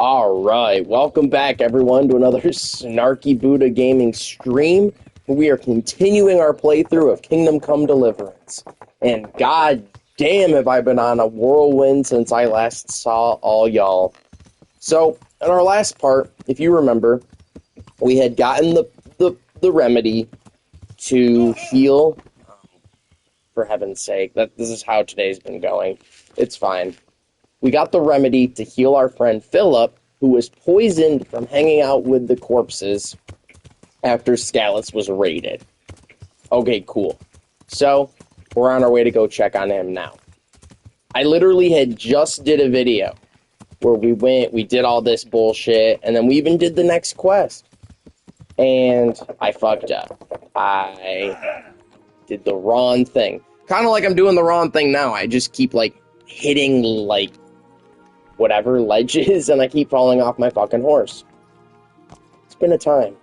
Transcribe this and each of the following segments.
Alright, welcome back everyone to another Snarky Buddha Gaming stream. We are continuing our playthrough of Kingdom Come Deliverance. And god damn have I been on a whirlwind since I last saw all y'all. So, in our last part, if you remember, we had gotten the remedy to heal. For heaven's sake, this is how today's been going. It's fine. We got the remedy to heal our friend Philip, who was poisoned from hanging out with the corpses after Scalus was raided. Okay, cool. So, we're on our way to go check on him now. I literally had just did a video where we did all this bullshit, and then we even did the next quest. And I fucked up. I did the wrong thing. Kind of like I'm doing the wrong thing now. I just keep, hitting, whatever ledges, and I keep falling off my fucking horse. It's been a time.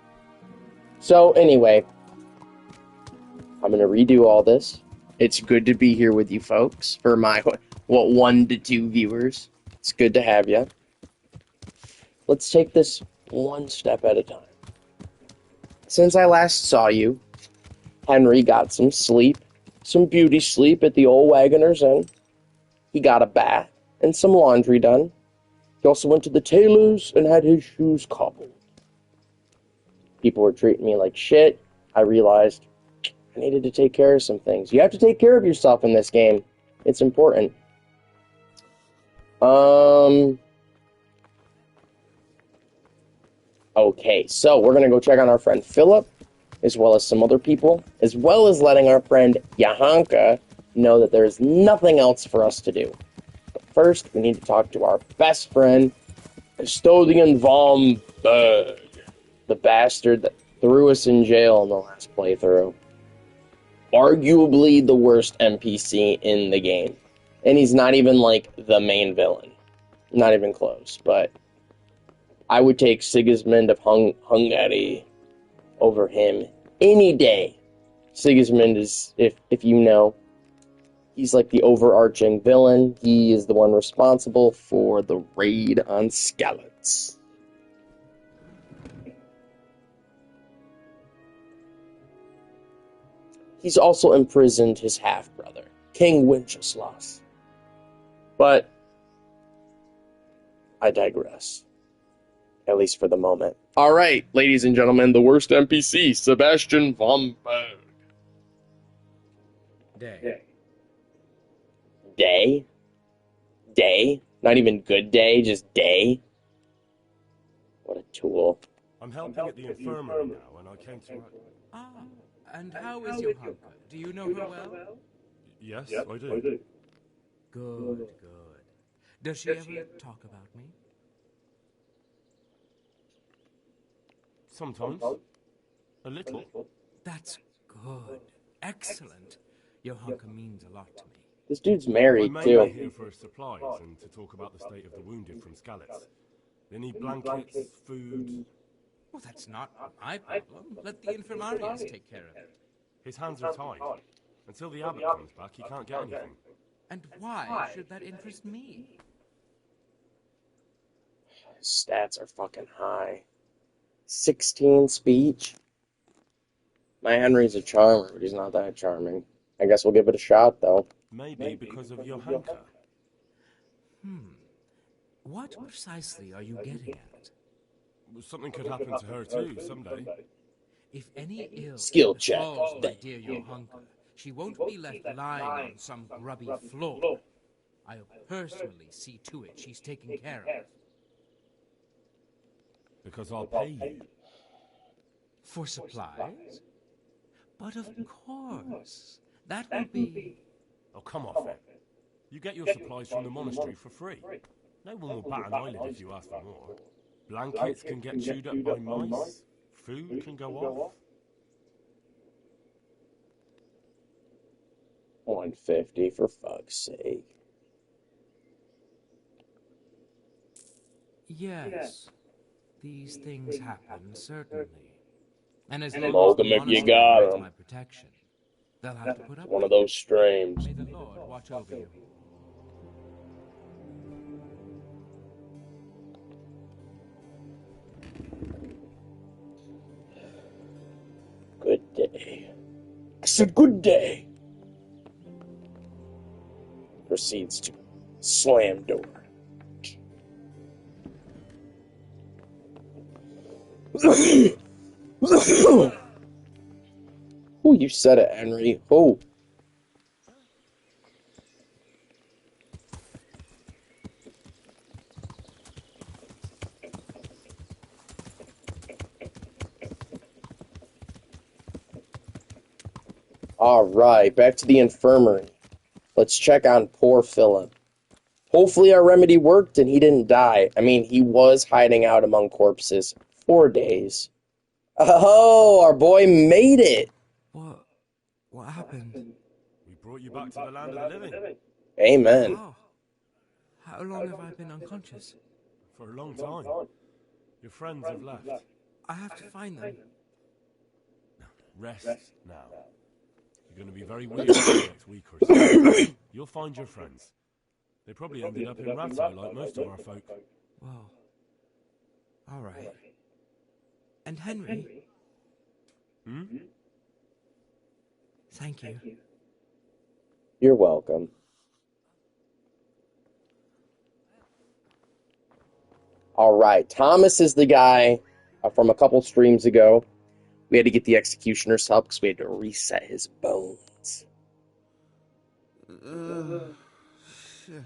So, anyway, I'm gonna redo all this. It's good to be here with you folks, for my, 1 to 2 viewers. It's good to have you. Let's take this one step at a time. Since I last saw you, Henry got some sleep, some beauty sleep at the old Wagoner's Inn. He got a bath and some laundry done. He also went to the tailor's and had his shoes cobbled. People were treating me like shit. I realized I needed to take care of some things. You have to take care of yourself in this game. It's important. Okay, so we're gonna go check on our friend Philip, as well as some other people, as well as letting our friend Yahanka know that there's nothing else for us to do. First, we need to talk to our best friend, Custodian Von Berg, the bastard that threw us in jail in the last playthrough. Arguably the worst NPC in the game. And he's not even, the main villain. Not even close, but I would take Sigismund of Hungary over him any day. Sigismund is, if you know, he's the overarching villain. He is the one responsible for the raid on Scalus. He's also imprisoned his half-brother, King Wenceslas. But I digress. At least for the moment. Alright, ladies and gentlemen, the worst NPC, Sebastian Von Berg. Day. Day? Day? Not even good day, just day? What a tool. I'm helping at the infirmary now, and I came to... Ah, and how is your hunker? Do you know her well? Yes, I do. Good. Does she ever talk about me? Sometimes. A little. That's good. Excellent. Your hunker means a lot to me. This dude's I'm married, mainly too. here for supplies and to talk about the state of the wounded from Scalus. They need blankets, food... Well, that's not my problem. Let the infirmarius take care of it. His hands are tied. Until the abbot comes back, he can't get anything. And why should that interest me? His stats are fucking high. 16 speech. My Henry's a charmer, but he's not that charming. I guess we'll give it a shot, though. Maybe because of your hunker. What precisely are you getting at? Something could happen to her too, someday. If any ill Skill check. befalls my dear your hunker, she won't be left lying on some grubby floor. I'll personally see to it she's taken care of. Because I'll pay you. For supplies? But of course, that will be... Oh, come off it. You get your supplies from the monastery for free. No one will bat an eyelid if you ask for more. Blankets can get chewed up by mice. Food can go off. 150 for fuck's sake. Yes, these things happen, certainly. And as long Mold as the them if you monastery got provides 'em. my protection, they'll have to put up One of with those streams. it. May the Lord watch over you. makes a good day. Proceeds to slam door. Oh, you said it, Henry. Oh. Alright, back to the infirmary. Let's check on poor Philip. Hopefully our remedy worked and he didn't die. I mean, he was hiding out among corpses 4 days. Oh, our boy made it! What happened? We brought you back to the land of the living. Amen. Oh. How long have I been unconscious? For a long time. Your friends have left. I have to find them. Rest now. You're going to be very weird for the next week or so. You'll find your friends. They probably ended up in Ratto like most of our folk. Well, all right. And Henry? Hmm? Thank you. You're welcome. Alright, Thomas is the guy from a couple streams ago. We had to get the executioner's help because we had to reset his bones. Shit.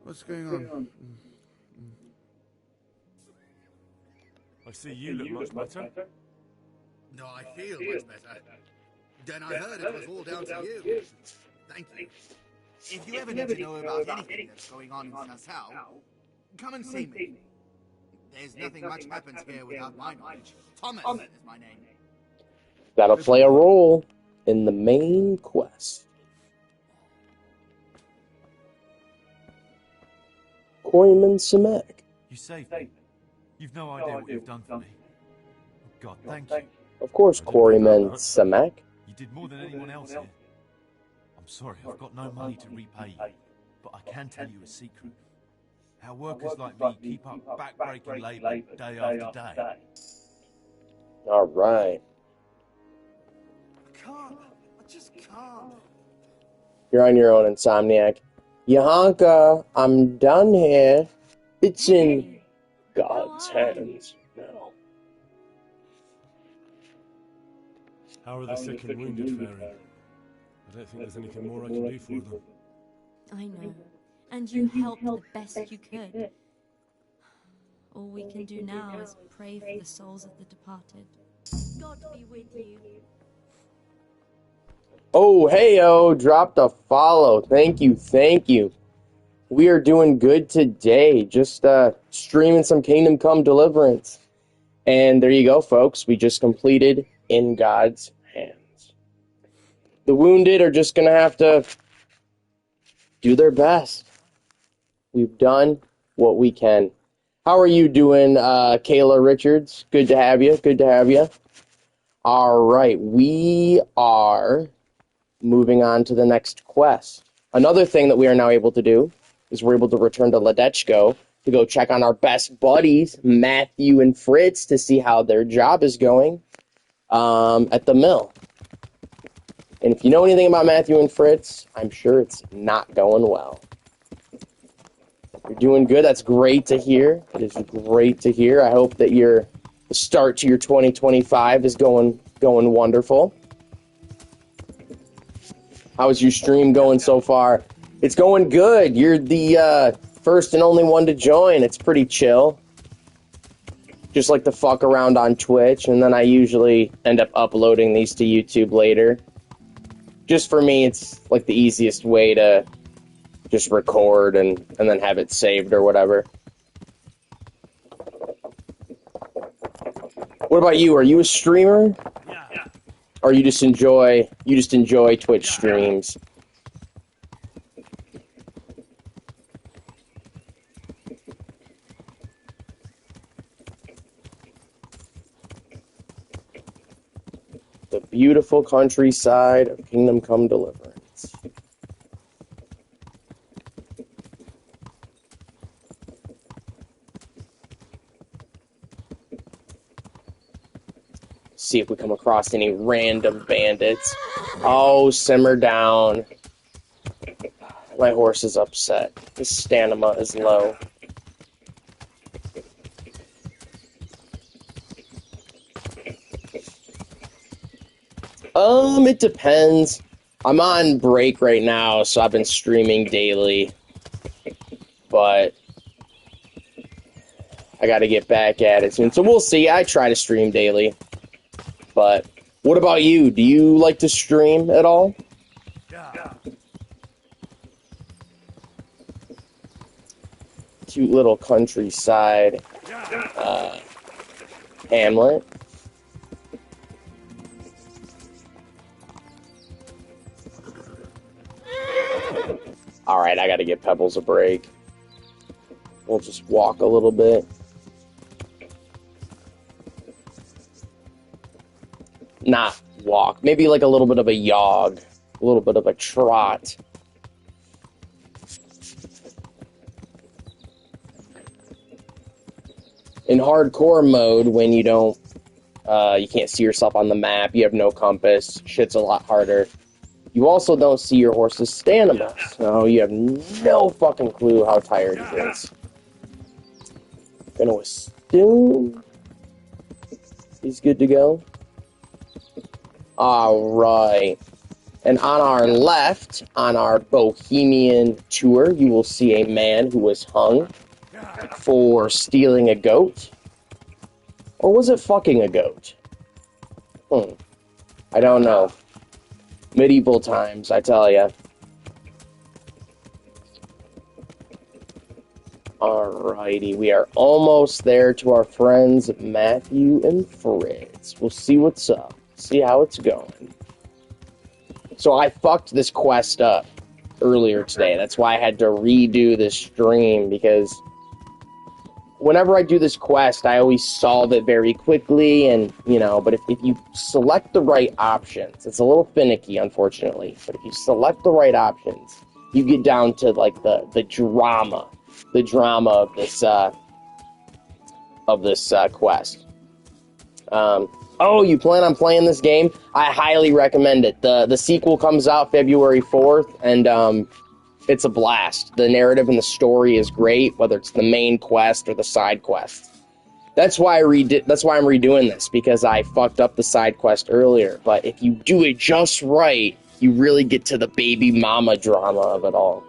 What's going on? I see you look much better. No, I feel much better. Then I heard it was all down to you. Thank you. If you ever need to know about anything that's going on in Nassau, come and see me. There's nothing much happens here without my knowledge. Thomas is my name. That'll play a role in the main quest. Koryman Samek. You saved me. You've no idea what you've done for me. Oh, God, thank you. Of course, Koryman Samek. You did more than anyone else here. I'm sorry, I've got no money to repay you, but I can tell you a secret. How workers like me keep up back-breaking labour day after day. Alright. I can't. I just can't. You're on your own, Insomniac. Yahanka, I'm done here. It's in God's hands now. How are the sick and wounded faring? I don't think there's anything more I can do for them. I know. And you helped the best you could. All we can do now is pray for the souls of the departed. God be with you. Oh, hey-oh, dropped a follow. Thank you, thank you. We are doing good today. Just streaming some Kingdom Come Deliverance. And there you go, folks. We just completed In God's Hands. The wounded are just going to have to do their best. We've done what we can. How are you doing, Kayla Richards? Good to have you. Good to have you. All right. We are moving on to the next quest. Another thing that we are now able to do is we're able to return to Ledechko to go check on our best buddies, Matthew and Fritz, to see how their job is going at the mill. And if you know anything about Matthew and Fritz, I'm sure it's not going well. You're doing good. That's great to hear. It is great to hear. I hope that the start to your 2025 is going wonderful. How's your stream going so far? It's going good. You're the first and only one to join. It's pretty chill. Just like to fuck around on Twitch, and then I usually end up uploading these to YouTube later. Just for me, it's like the easiest way to just record and then have it saved or whatever. What about you? Are you a streamer? Yeah. Or you just enjoy Twitch streams? The beautiful countryside of Kingdom Come Deliverance. See if we come across any random bandits. Oh, simmer down. My horse is upset. His stamina is low. It depends. I'm on break right now, so I've been streaming daily. But I gotta get back at it soon. So we'll see. I try to stream daily. But what about you? Do you like to stream at all? Cute little countryside hamlet. Alright, I gotta give Pebbles a break. We'll just walk a little bit. Not walk. Maybe like a little bit of a jog. A little bit of a trot. In hardcore mode, when you don't, you can't see yourself on the map, you have no compass, shit's a lot harder. You also don't see your horse's stamina, so you have no fucking clue how tired he is. Gonna assume he's good to go. Alright. And on our left, on our Bohemian tour, you will see a man who was hung for stealing a goat. Or was it fucking a goat? I don't know. Medieval times, I tell ya. Alrighty, we are almost there to our friends Matthew and Fritz. We'll see what's up. See how it's going. So I fucked this quest up earlier today. That's why I had to redo this stream, because whenever I do this quest, I always solve it very quickly, and, you know, but if you select the right options, it's a little finicky, unfortunately, but if you select the right options, you get down to, like, the drama of this quest. Oh, you plan on playing this game? I highly recommend it. The sequel comes out February 4th, and, it's a blast. The narrative and the story is great, whether it's the main quest or the side quest. That's why I'm redoing this, because I fucked up the side quest earlier. But if you do it just right, you really get to the baby mama drama of it all.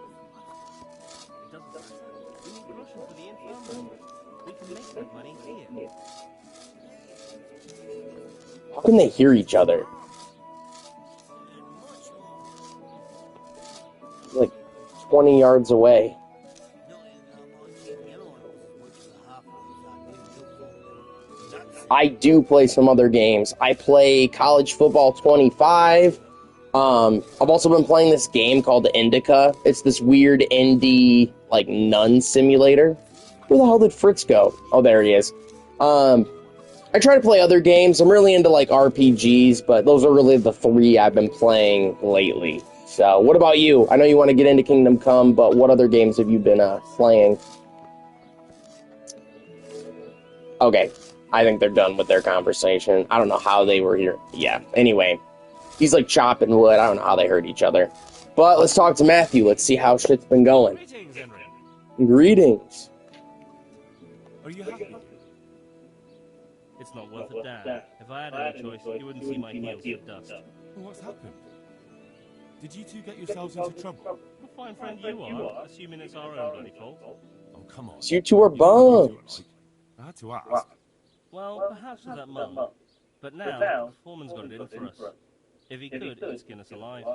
How can they hear each other? Like 20 yards away. I do play some other games. I play College Football 25. I've also been playing this game called Indica. It's this weird indie, like, nun simulator. Where the hell did Fritz go? Oh, there he is. I try to play other games. I'm really into, like, RPGs, but those are really the three I've been playing lately. So, what about you? I know you want to get into Kingdom Come, but what other games have you been playing? Okay, I think they're done with their conversation. I don't know how they were here. Yeah, anyway. He's like chopping wood. I don't know how they heard each other. But let's talk to Matthew. Let's see how shit's been going. Greetings, Henry. Greetings. Are you happy? It's not worth a damn. If I had any choice, you wouldn't see my heels for dust. Well, what's happened? Did you two get yourselves into trouble? What a fine friend you are, assuming it's our own bloody fault. Oh, come on. So you two are bums. I had to ask. Well, perhaps at that moment. But now, the foreman's got it in for us. If he could, he'd skin us alive.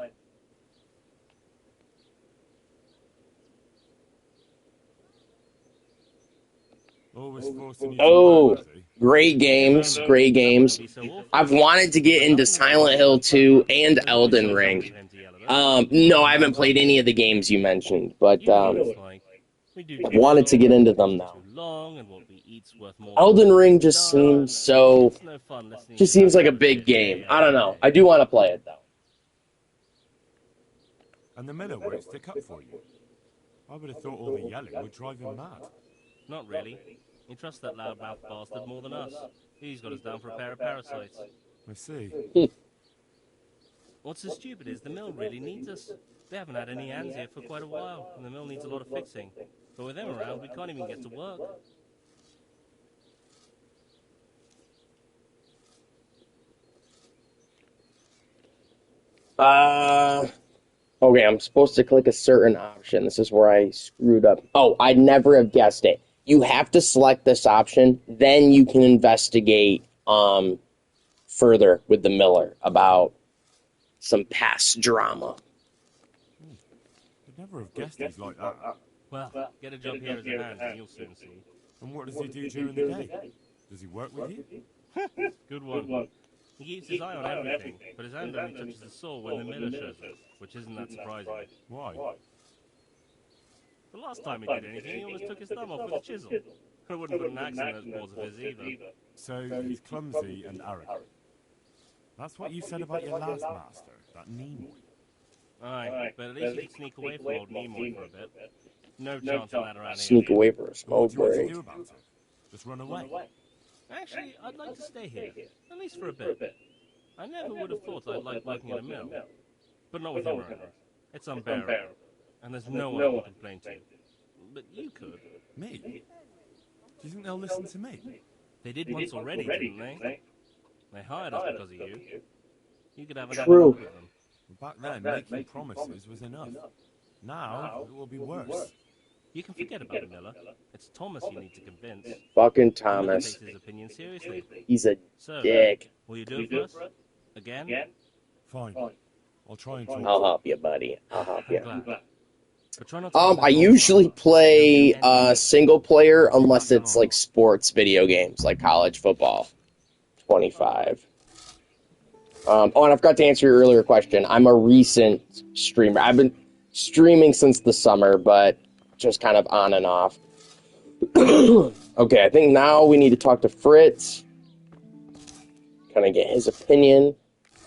Always forcing you to Oh, work, is he? great games. Great games. I've wanted to get into Silent Hill 2 and Elden Ring. No, I haven't played any of the games you mentioned, but wanted to get into them now. Elden Ring just seems so... just seems like a big game. I don't know. I do want to play it, though. And the miller won't stick up for you. I would have thought all the yelling would drive him mad. Not really. He trusts that loudmouth bastard more than us. He's got us down for a pair of parasites. I see. What's so stupid is the mill really needs us. They haven't had any hands here for quite a while, and the mill needs a lot of fixing. But with them around, we can't even get to work. Okay, I'm supposed to click a certain option. This is where I screwed up. Oh, I'd never have guessed it. You have to select this option, then you can investigate further with the Miller about some past drama. I'd never have guessed he's like that. Well, get a job here as a hand, and you'll soon see. And what does he do during the day? Does he work with you? Good one. He keeps his eye on everything, but his hand only touches the saw when the miller shows up, which isn't that surprising. Why? The last time he did anything, he almost took his thumb off with a chisel. I wouldn't put an axe in those paws of his either. So he's clumsy and arrogant. That's what you said about your last master, that Nimoy. Aye, but at least he could sneak away from old Nimoy for a bit. No chance of that around here. Sneak away for a What smoke do you want to break. do about it? Just run away? Actually, I'd like to stay here, at least for a bit. I never would have thought I'd like working in a mill, but not with him around. It's unbearable, and there's no one I can complain to. But you could. Me? Do you think they'll listen to me? They did once already, didn't they? They hired us because of you. You could have another True. look with them. Back then, making promises was enough. Now, it will be worse. You can forget about the miller. It's Thomas you need to convince. Fucking The miller Thomas. takes his opinion seriously. He's a So, dick. will you do it for us? Again? Fine. I'll try and talk. I'll help you, buddy. I'll help you. Glad. But try not to I usually play single player unless it's like sports video games, like college football. 25. And I forgot to answer your earlier question. I'm a recent streamer. I've been streaming since the summer, but just kind of on and off. Okay, I think now we need to talk to Fritz. Kind of get his opinion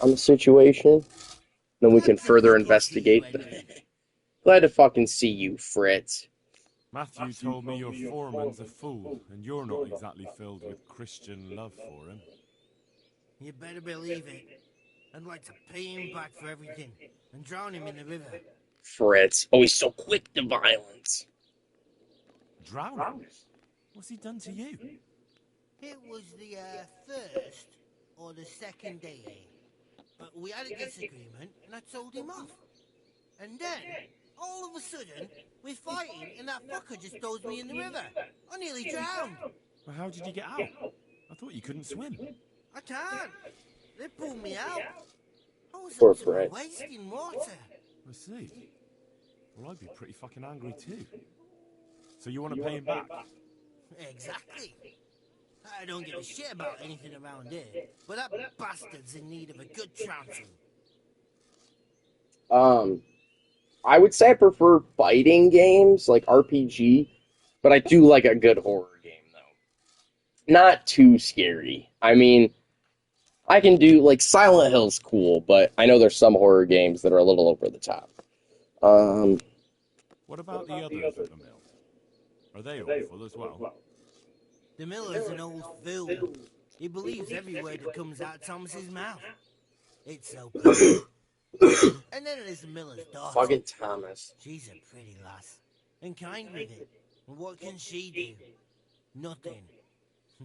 on the situation. Then we can further investigate. Glad to fucking see you, Fritz. Matthew told me your foreman's a fool, and you're not exactly filled with Christian love for him. You better believe it. I'd like to pay him back for everything and drown him in the river. Fritz. Oh, he's so quick to violence. Drown him? What's he done to you? It was the first or the second day. But we had a disagreement and I told him off. And then, all of a sudden, we're fighting and that fucker just throws me in the river. I nearly drowned. Well, how did you get out? I thought you couldn't swim. I can't. They pulled me out. I was Poor up to my Fritz. waist in water. I see. Well, I'd be pretty fucking angry too. So you want to pay him back? Exactly. I don't give a shit about anything around here, but that bastard's in need of a good trouncing. I would say I prefer fighting games, like RPG, but I do like a good horror game, though. Not too scary. I mean, I can do, like, Silent Hill's cool, but I know there's some horror games that are a little over the top. What about the others at the mill? Are they awful as well? The miller's an old fool. He believes every word that comes out of Thomas's mouth. It's so bad. And then there's the miller's daughter. Fucking Thomas. She's a pretty lass, and kind with it. And what can she do? Nothing.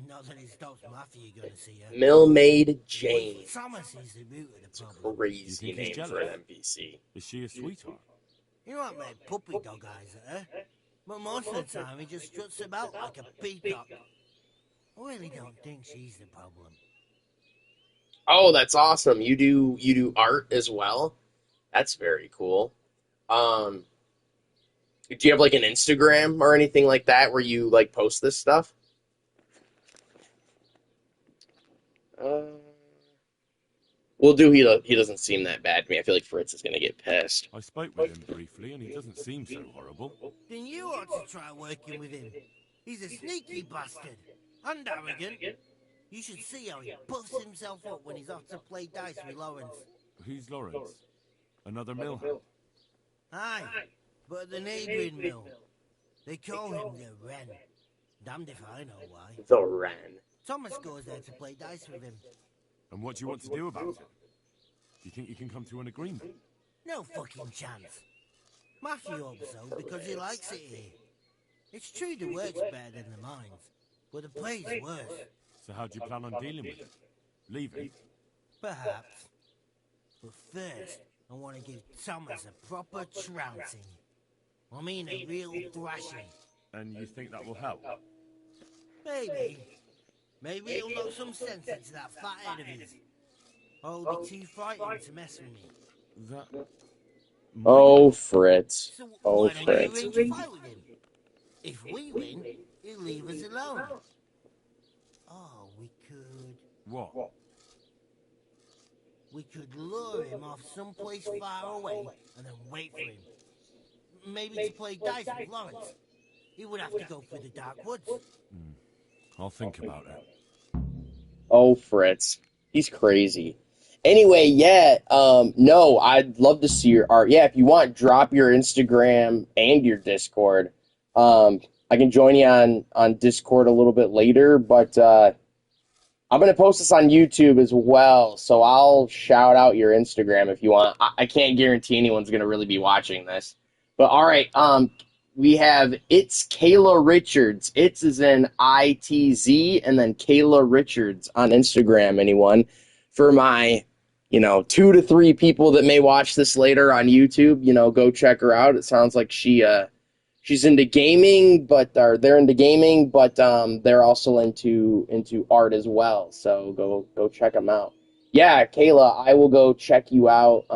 Not that it stops Matthew going to see her. Millmaid Jane. Thomas is the root of It's the a problem. crazy You think he's name for an jealous? NPC. Is she a sweetheart? He might make puppy dog eyes at her, but most of the time he just struts about like a peacock. I really don't think she's the problem. Oh, that's awesome. You do art as well? That's very cool. Do you have like an Instagram or anything like that where you like post this stuff? He doesn't seem that bad to me. I feel like Fritz is gonna get pissed. I spoke with him briefly, and he doesn't seem so horrible. Then you ought to try working with him. He's a sneaky bastard and arrogant. You should see how he puffs himself up when he's off to play dice with Lawrence. Who's Lawrence? Another mill hand? Aye, but at the neighbouring mill. They call him the Wren. Damned if I know why. The Ren. Thomas goes there to play dice with him. And what do you want to do about it? Do you think you can come to an agreement? No fucking chance. Matthew hopes so because he likes it here. It's true the work's better than the mines, but the play's worse. So how do you plan on dealing with it? Leaving? Perhaps. But first, I want to give Thomas a proper trouncing. I mean a real thrashing. And you think that will help? Maybe. Maybe he'll knock some sense into that fat head of his. Or he'll be too frightened to mess with me. That... Oh, Fritz. So Oh, why don't you Fritz. arrange a fight with him? If we win, he'll leave us alone. Oh, we could... What? We could lure him off someplace far away and then wait for him. Maybe to play dice with Lawrence. He would have to go through the dark woods. I'll think about it. Oh, Fritz. He's crazy. Anyway, yeah, no, I'd love to see your art. Yeah, if you want, drop your Instagram and your Discord. I can join you on Discord a little bit later, but I'm going to post this on YouTube as well, so I'll shout out your Instagram if you want. I can't guarantee anyone's going to really be watching this. But all right, we have It's Kayla Richards. It's is in ITZ, and then Kayla Richards on Instagram, anyone. For my, 2 to 3 people that may watch this later on YouTube, go check her out. It sounds like she's into gaming, they're into gaming, but they're also into art as well. So go check them out. Yeah, Kayla, I will go check you out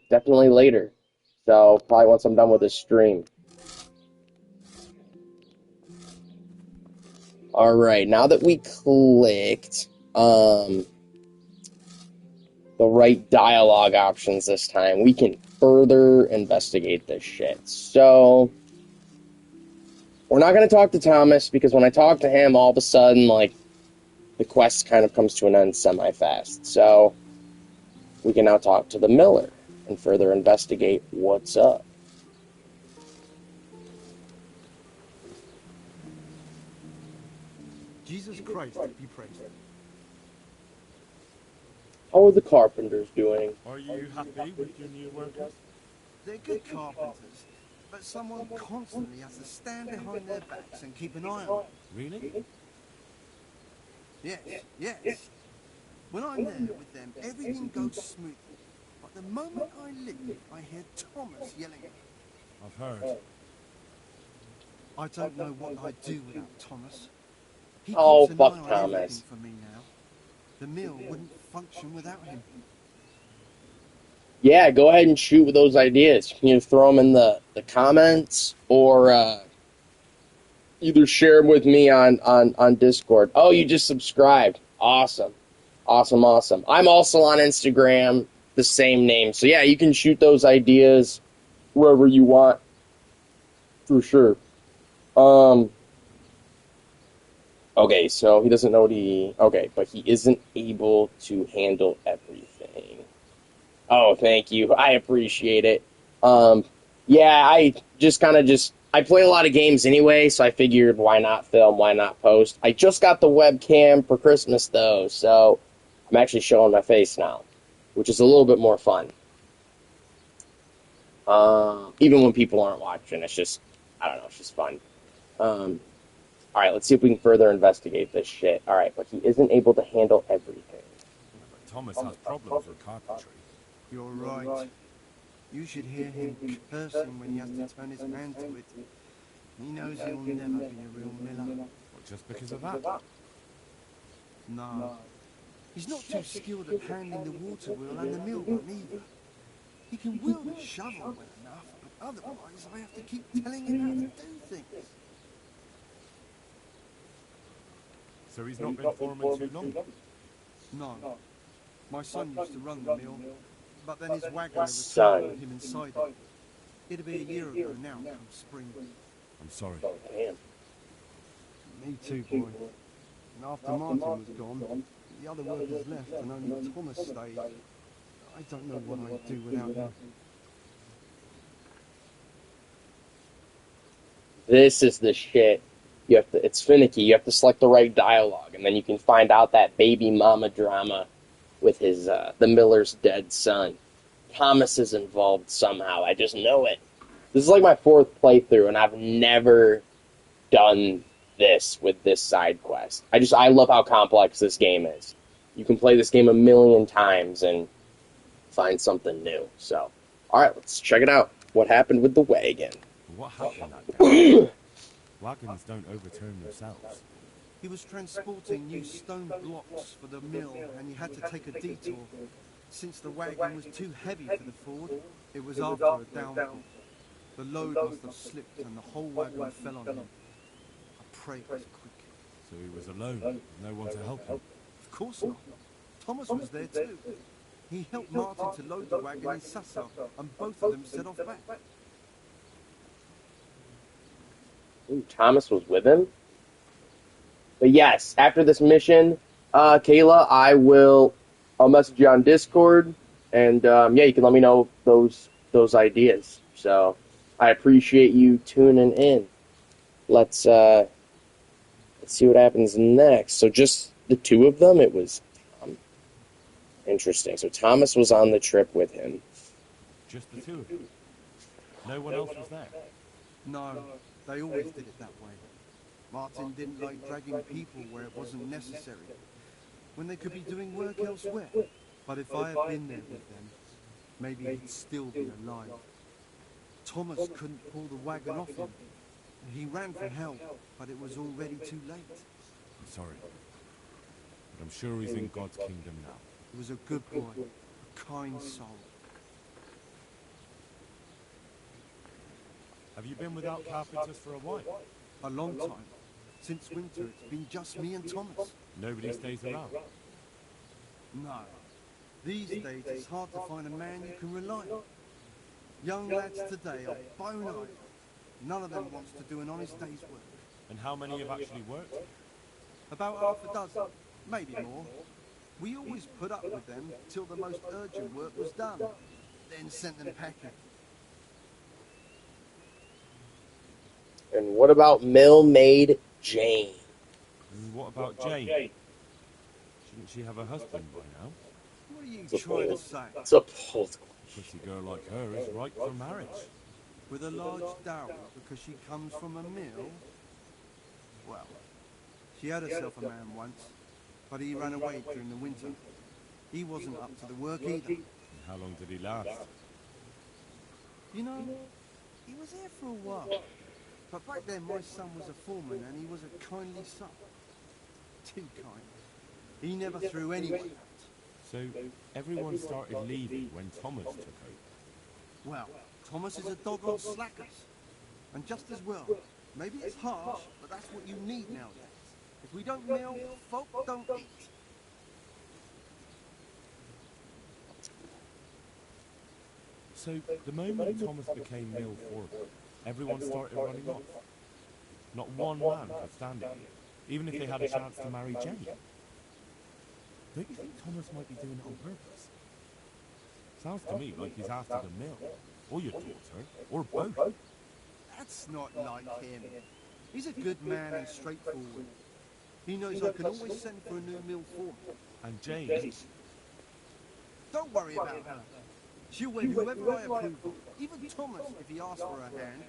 definitely later. So probably once I'm done with this stream. All right, now that we clicked the right dialogue options this time, we can further investigate this shit. So we're not going to talk to Thomas because when I talk to him, all of a sudden, the quest kind of comes to an end semi-fast. So we can now talk to the miller and further investigate what's up. Jesus Christ be praised. How are the carpenters doing? Are you happy with your new workers? They're good carpenters, but someone constantly has to stand behind their backs and keep an eye on them. Really? Yes. When I'm there with them, everything goes smoothly. But the moment I leave, I hear Thomas yelling at me. I've heard. I don't know what I'd do without Thomas. He Oh, keeps an fuck eye on Thomas. everything for me now. The mill wouldn't function without him. Yeah, go ahead and shoot with those ideas. You can throw them in the comments or either share them with me on Discord. Oh, you just subscribed. Awesome. I'm also on Instagram, the same name. So yeah, you can shoot those ideas wherever you want, for sure. Okay, so he doesn't know but he isn't able to handle everything. Oh, thank you. I appreciate it. Yeah, I I play a lot of games anyway, so I figured why not film, why not post. I just got the webcam for Christmas, though, so I'm actually showing my face now, which is a little bit more fun. Even when people aren't watching, it's just, I don't know, it's just fun. Alright, let's see if we can further investigate this shit. Alright, but he isn't able to handle everything. But Thomas has problems with carpentry. You're right. You should hear him cursing when he has to turn his hand to it. He knows he'll never be a real miller. What, just because of that? No. He's not too skilled at handling the water wheel and the mill run either. He can wield a shovel well enough, but otherwise I have to keep telling him how to do things. So he's not been foreman too long? No. My son used to run the mill, but then his wagon Son. overturned with him inside it. It'll be a year ago now, come spring. I'm sorry. Damn. Me too, boy. And after Martin was gone, the other workers left and only Thomas stayed. I don't know what I'd do without him. This is the shit. It's finicky. You have to select the right dialogue, and then you can find out that baby mama drama with his the miller's dead son. Thomas is involved somehow. I just know it. This is like my 4th playthrough, and I've never done this with this side quest. I love how complex this game is. You can play this game a million times and find something new. So, alright, let's check it out. What happened with the wagon? What happened that day? Wagons don't overturn themselves. He was transporting new stone blocks for the mill, and he had to take a detour. Since the wagon was too heavy for the ford, it was after a downpour. The load must have slipped, and the whole wagon fell on him. I pray it was quick. So he was alone, with no one to help him. Of course not. Thomas was there too. He helped Martin to load the wagon in Sasau, and both of them set off back. Ooh, Thomas was with him? But yes, after this mission, Kayla, I'll message you on Discord, and yeah, you can let me know those ideas. So I appreciate you tuning in. Let's see what happens next. So just the 2 of them. It was interesting. So Thomas was on the trip with him. Just the 2 of them. No one else was there. No, they always did it that way. Martin didn't like dragging people where it wasn't necessary, when they could be doing work elsewhere. But if I had been there with them, maybe he'd still be alive. Thomas couldn't pull the wagon off him. He ran for help, but it was already too late. I'm sorry, but I'm sure he's in God's kingdom now. He was a good boy, a kind soul. Have you been without carpenters for a while? A long time. Since winter, it's been just me and Thomas. Nobody stays around? No. These days, it's hard to find a man you can rely on. Young lads today are bone-eyed. None of them wants to do an honest day's work. And how many have actually worked? About half a dozen, maybe more. We always put up with them till the most urgent work was done, then sent them packing. And what about mill maid Jane? And what about Jane? Shouldn't she have a husband by now? What are you trying to say? It's a bold A pretty girl like her is ripe for marriage. With a large dowry because she comes from a mill? Well, she had herself a man once, but he ran away during the winter. He wasn't up to the work either. And how long did he last? You know, he was here for a while. But back then my son was a foreman and he was a kindly soul. Too kind. He never threw anyone out. So everyone started leaving when Thomas took over. Well, Thomas is a dog on slackers. And just as well. Maybe it's harsh, but that's what you need nowadays. If we don't mill, folk don't eat. So the moment Thomas became mill foreman, everyone started running off. Not one man could stand it, even if they had a chance to marry Jane. Don't you think Thomas might be doing it on purpose? Sounds to me like he's after the mill, or your daughter, or both. That's not like him. He's a good man and straightforward. He knows I can always send for a new mill foreman. And Jane, Don't worry about her. She'll wed whoever I approve of. Even Thomas, if he asks for her hand.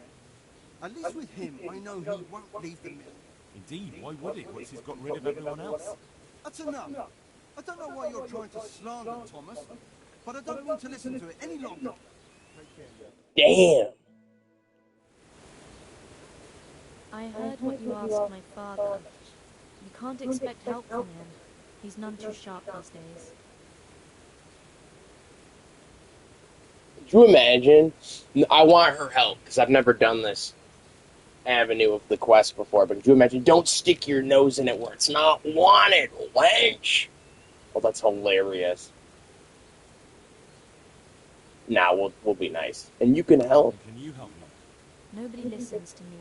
At least with him, I know he won't leave the mill. indeed, why would he once he's got rid of everyone else? That's enough. I don't know why you're trying to slander Thomas, but I don't mean to listen to it any longer. Damn. I heard what you asked my father. You can't expect help from him. He's none too sharp these days. Could you imagine? I want her help, because I've never done this avenue of the quest before, but could you imagine? Don't stick your nose in it where it's not wanted, wench! Well, that's hilarious. Nah, we'll be nice. And you can help. Can you help me? Nobody listens to me.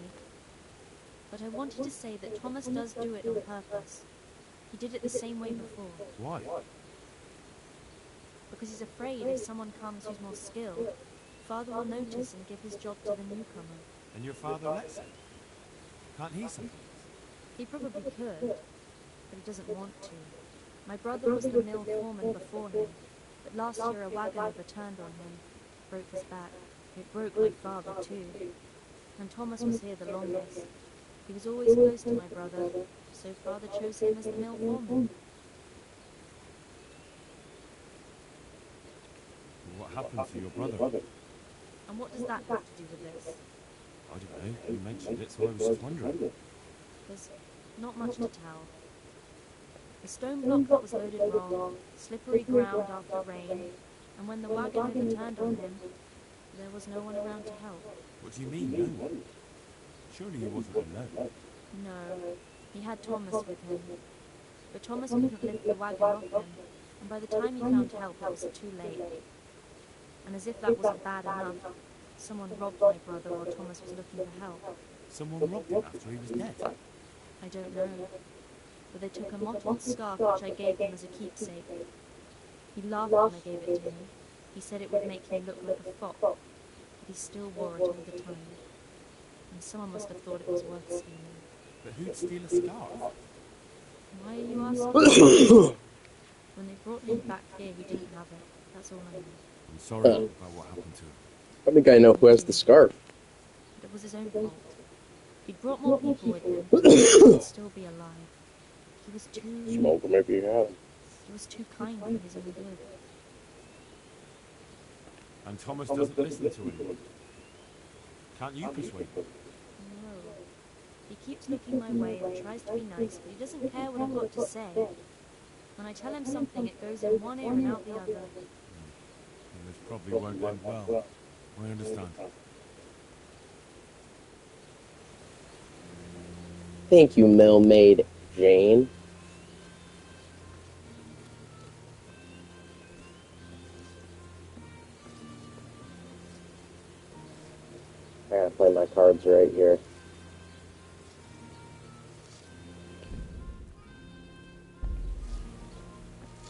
But I wanted to say that Thomas does do it on purpose. He did it the same way before. Why? Because he's afraid if someone comes who's more skilled, Father will notice and give his job to the newcomer. And your father lets him? Can't he sometimes? He probably could, but he doesn't want to. My brother was the mill foreman before him, but last year a wagon overturned on him, broke his back. It broke my father too. And Thomas was here the longest. He was always close to my brother, so father chose him as the mill foreman. What happened to your brother? And what does that have to do with this? I don't know. You mentioned it, so I was just wondering. There's not much to tell. The stone block that was loaded wrong, slippery ground after rain, and when the wagon overturned on him, there was no one around to help. What do you mean, no one? Surely he wasn't alone. No, he had Thomas with him. But Thomas couldn't lift the wagon off him, and by the time he found help, it was too late. And as if that wasn't bad enough, someone robbed my brother while Thomas was looking for help. Someone robbed him after he was dead? I don't know, but they took a mottled scarf which I gave him as a keepsake. He laughed when I gave it to him. He said it would make him look like a fop, but he still wore it all the time. And someone must have thought it was worth stealing. But who'd steal a scarf? Why are you asking? When they brought him back here, he didn't have it. That's all I know. I'm sorry about what happened to him. I think I know who has the scarf. But it was his own fault. He'd brought more people with him, but he'd still be alive. He was too... Smoke him if you have him. He was too kind for his own good. And Thomas doesn't listen to anyone. Can't you persuade him? No. He keeps looking my way and tries to be nice, but he doesn't care what I've got to say. When I tell him something, it goes in one ear and out the other. And this probably won't end well. I understand. Thank you, Mill Maid Jane. I gotta play my cards right here.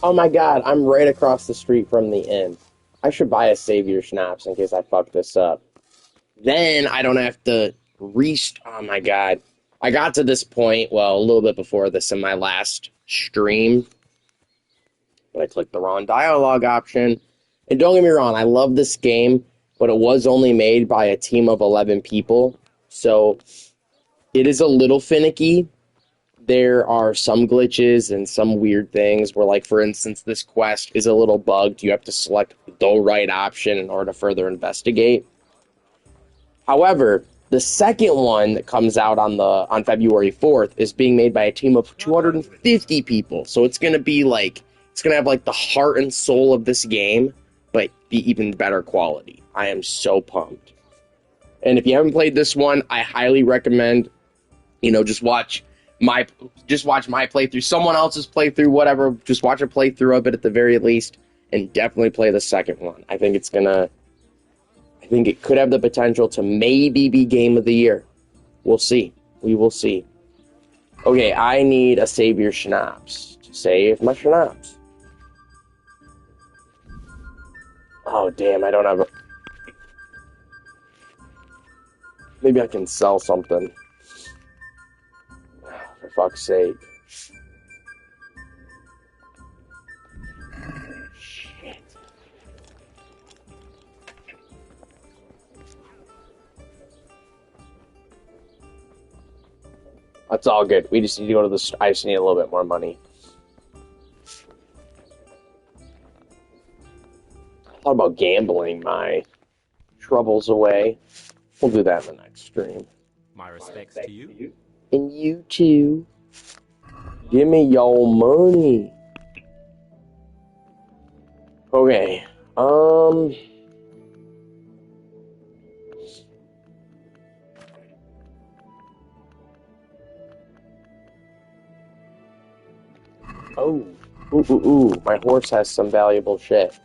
Oh my god, I'm right across the street from the inn. I should buy a Savior Schnapps in case I fuck this up. Then I don't have to oh my god. I got to this point, well, a little bit before this in my last stream, but I clicked the wrong dialogue option. And don't get me wrong, I love this game, but it was only made by a team of 11 people, so it is a little finicky. There are some glitches and some weird things where, like, for instance, this quest is a little bugged. You have to select the right option in order to further investigate. However, the second one that comes out on February 4th is being made by a team of 250 people. So it's going to have like the heart and soul of this game, but be even better quality. I am so pumped. And if you haven't played this one, I highly recommend, just watch my playthrough, someone else's playthrough, whatever. Just watch a playthrough of it at the very least, and definitely play the second one. I think it could have the potential to maybe be Game of the Year. We'll see. We will see. Okay, I need a Savior Schnapps to save my Schnapps. Oh, damn, I don't have a... Maybe I can sell something. For fuck's sake. That's all good. We just need to go to the... I just need a little bit more money. I thought about gambling my troubles away. We'll do that in the next stream. My respects to you. And you too. Give me your money. Okay. Oh. Ooh. My horse has some valuable shit.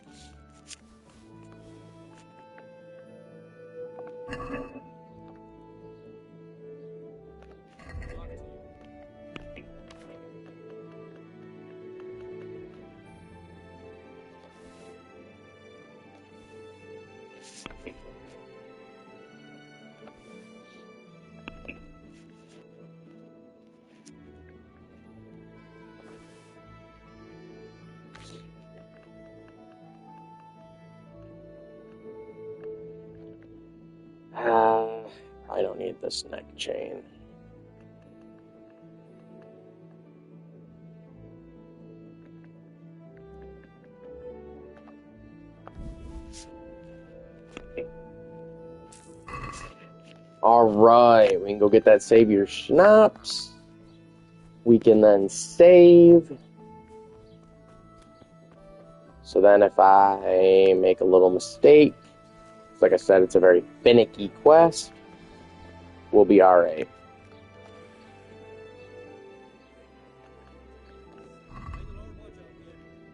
this neck chain. Alright, we can go get that Savior Schnapps. We can then save. So then if I make a little mistake, like I said, it's a very finicky quest, we'll be alright.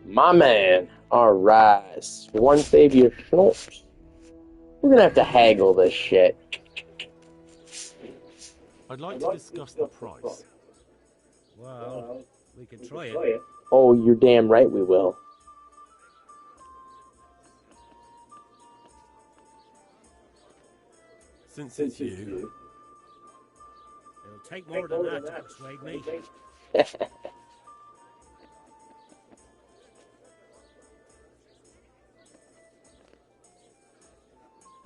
My man. Alright. One Savior Schnapps. We're gonna have to haggle this shit. I'd like to discuss the price. Well, we can try it. Oh, you're damn right we will. Since it's you, It'll take more than that to persuade me.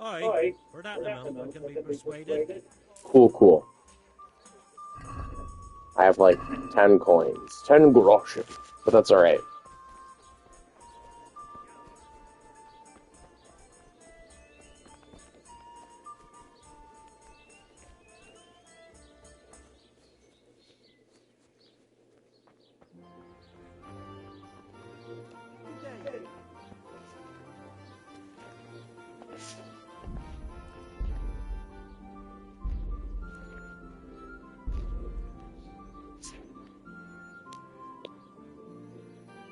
Aye, for that amount I can be persuaded. Cool. I have like 10 coins. 10 groschen. But that's alright.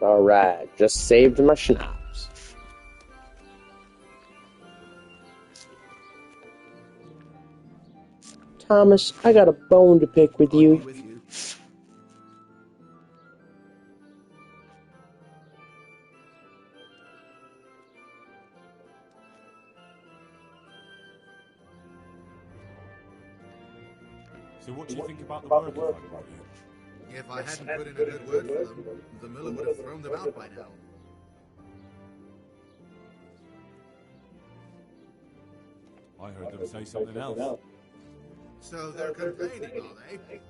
Alright, just saved my schnapps. Thomas, I got a bone to pick with you. so what do you think about the workers I brought you? If I hadn't put in a good word for them, the miller would have thrown them out by now. I heard them say something else. So they're complaining, are they?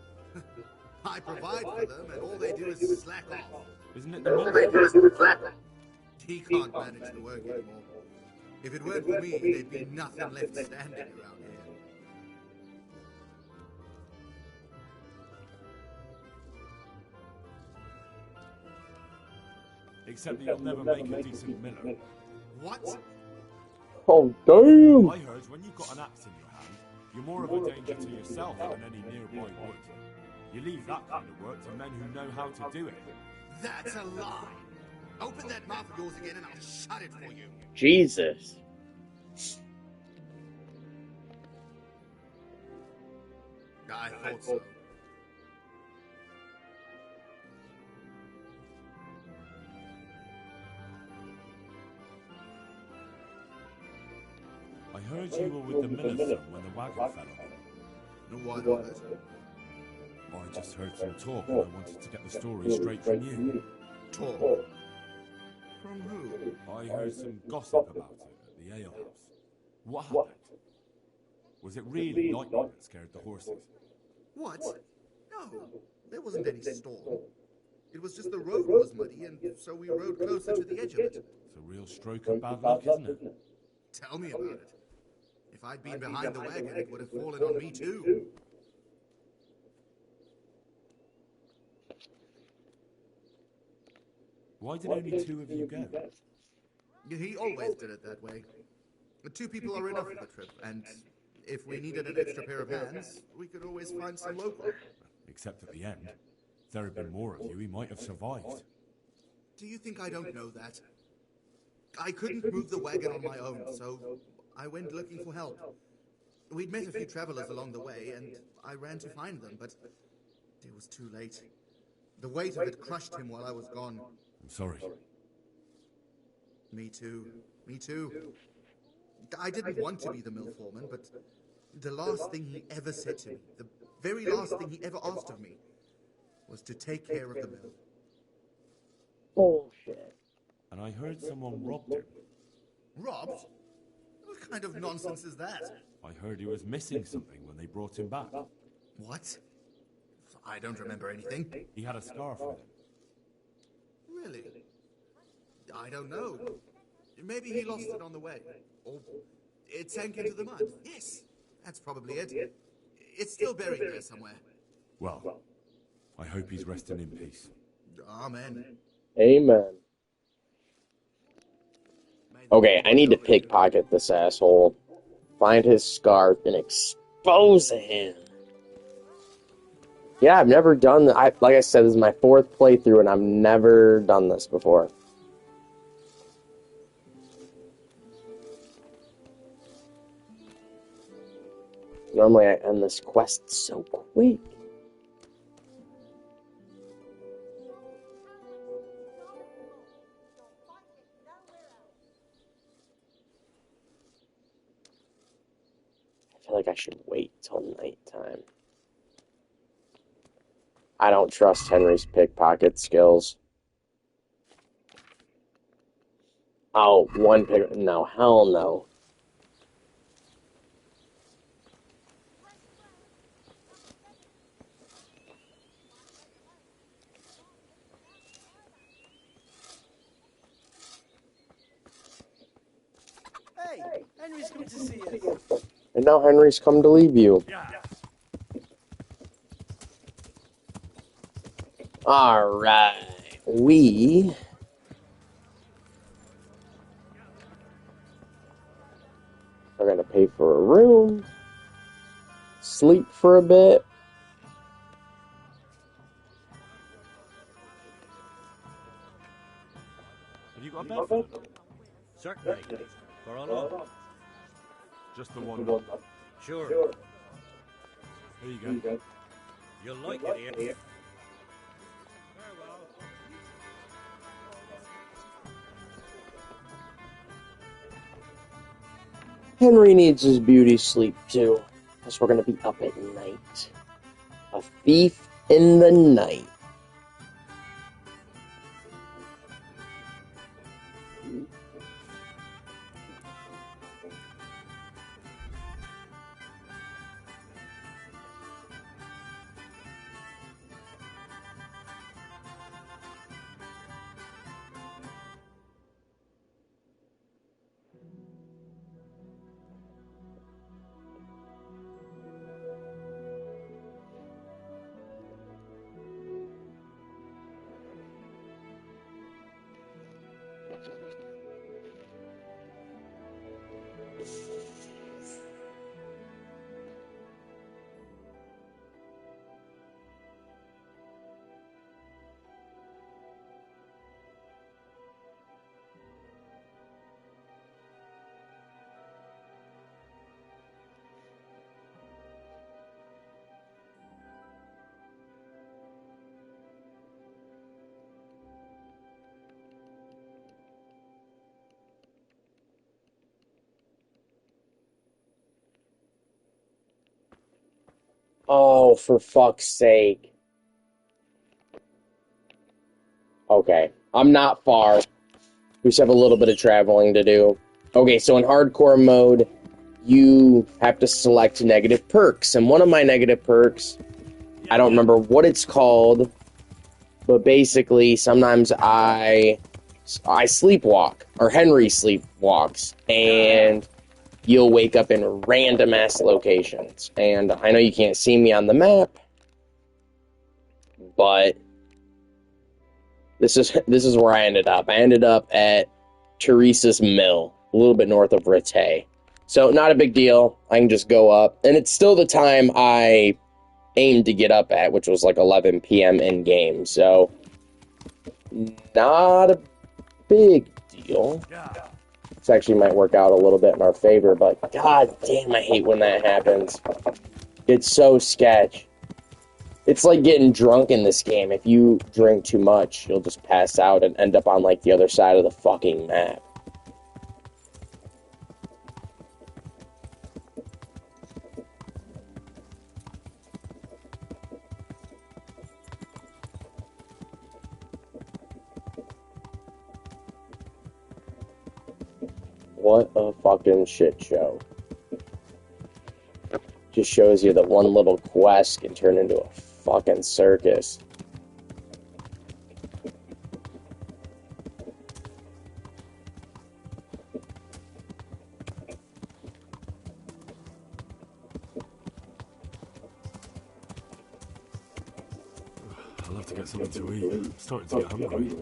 I provide for them, and all they do is slack off. Isn't it the miller? He can't manage the work anymore. If it weren't for me, there'd be nothing left standing around here. Except that you'll never make a decent miller. What? Oh, damn! I heard when you've got an axe in your hand, you're more of a danger to yourself than any nearby wood. You leave that kind of work to men who know how to do it. That's a lie! Open that mouth of yours again and I'll shut it for you. Jesus. I thought so. I heard you were with the miller's son when the wagon fell on him. What of it? I just heard some talk and I wanted to get the story straight from you. Talk? From who? I heard some gossip about it at the alehouse. What happened? Was it really lightning that scared the horses? What? No, there wasn't any storm. It was just the road was muddy, and so we rode closer to the edge of it. It's a real stroke of bad luck, isn't it? Tell me about it. If I'd been behind the wagon, it would have fallen on me too. Why did only two of you go? He always did it that way. 2 people are enough for the trip, and if we needed an extra pair of hands, we could always find some local. Except at the end. If there had been more of you, he might have survived. Do you think I don't know that? I couldn't move the wagon on my own, so I went looking for help. We'd met a few travelers along the way, and I ran to find them, but it was too late. The weight of it crushed him while I was gone. I'm sorry. Me too. Me too. I didn't want to be the mill foreman, but the last thing he ever said to me, the very last thing he ever asked of me, was to take care of the mill. Bullshit. And I heard someone robbed him. Robbed? What kind of nonsense is that? I heard he was missing something when they brought him back. What? I don't remember anything. He had a scarf with him. Really? I don't know. Maybe he lost it on the way. Or it sank into the mud. Yes, that's probably it. It's still buried there somewhere. Well, I hope he's resting in peace. Amen. Amen. Okay, I need to pickpocket this asshole. Find his scarf and expose him. Yeah, I've never done that. Like I said, this is my 4th playthrough, and I've never done this before. Normally, I end this quest so quick. I feel like I should wait till nighttime. I don't trust Henry's pickpocket skills. Oh, one pick. No, hell no. Hey, Henry's come to see us. And now Henry's come to leave you. Alright. We are going to pay for a room, sleep for a bit. Have you got a bed for them? Certainly. For how long? Just the one. Sure. Here you go. You'll like it here. Henry needs his beauty sleep too, because we're going to be up at night. A thief in the night. Oh, for fuck's sake. Okay, I'm not far. We just have a little bit of traveling to do. Okay, so in hardcore mode, you have to select negative perks. And one of my negative perks, I don't remember what it's called, but basically sometimes I sleepwalk, or Henry sleepwalks, and you'll wake up in random-ass locations. And I know you can't see me on the map, but this is where I ended up. I ended up at Teresa's Mill, a little bit north of Rattay. So not a big deal. I can just go up. And it's still the time I aimed to get up at, which was like 11 p.m. in-game. So not a big deal. This actually might work out a little bit in our favor, but god damn, I hate when that happens. It's so sketch. It's like getting drunk in this game. If you drink too much, you'll just pass out and end up on like the other side of the fucking map. What a fucking shit show. Just shows you that one little quest can turn into a fucking circus. I'll have to get something to eat. I'm starting to get hungry.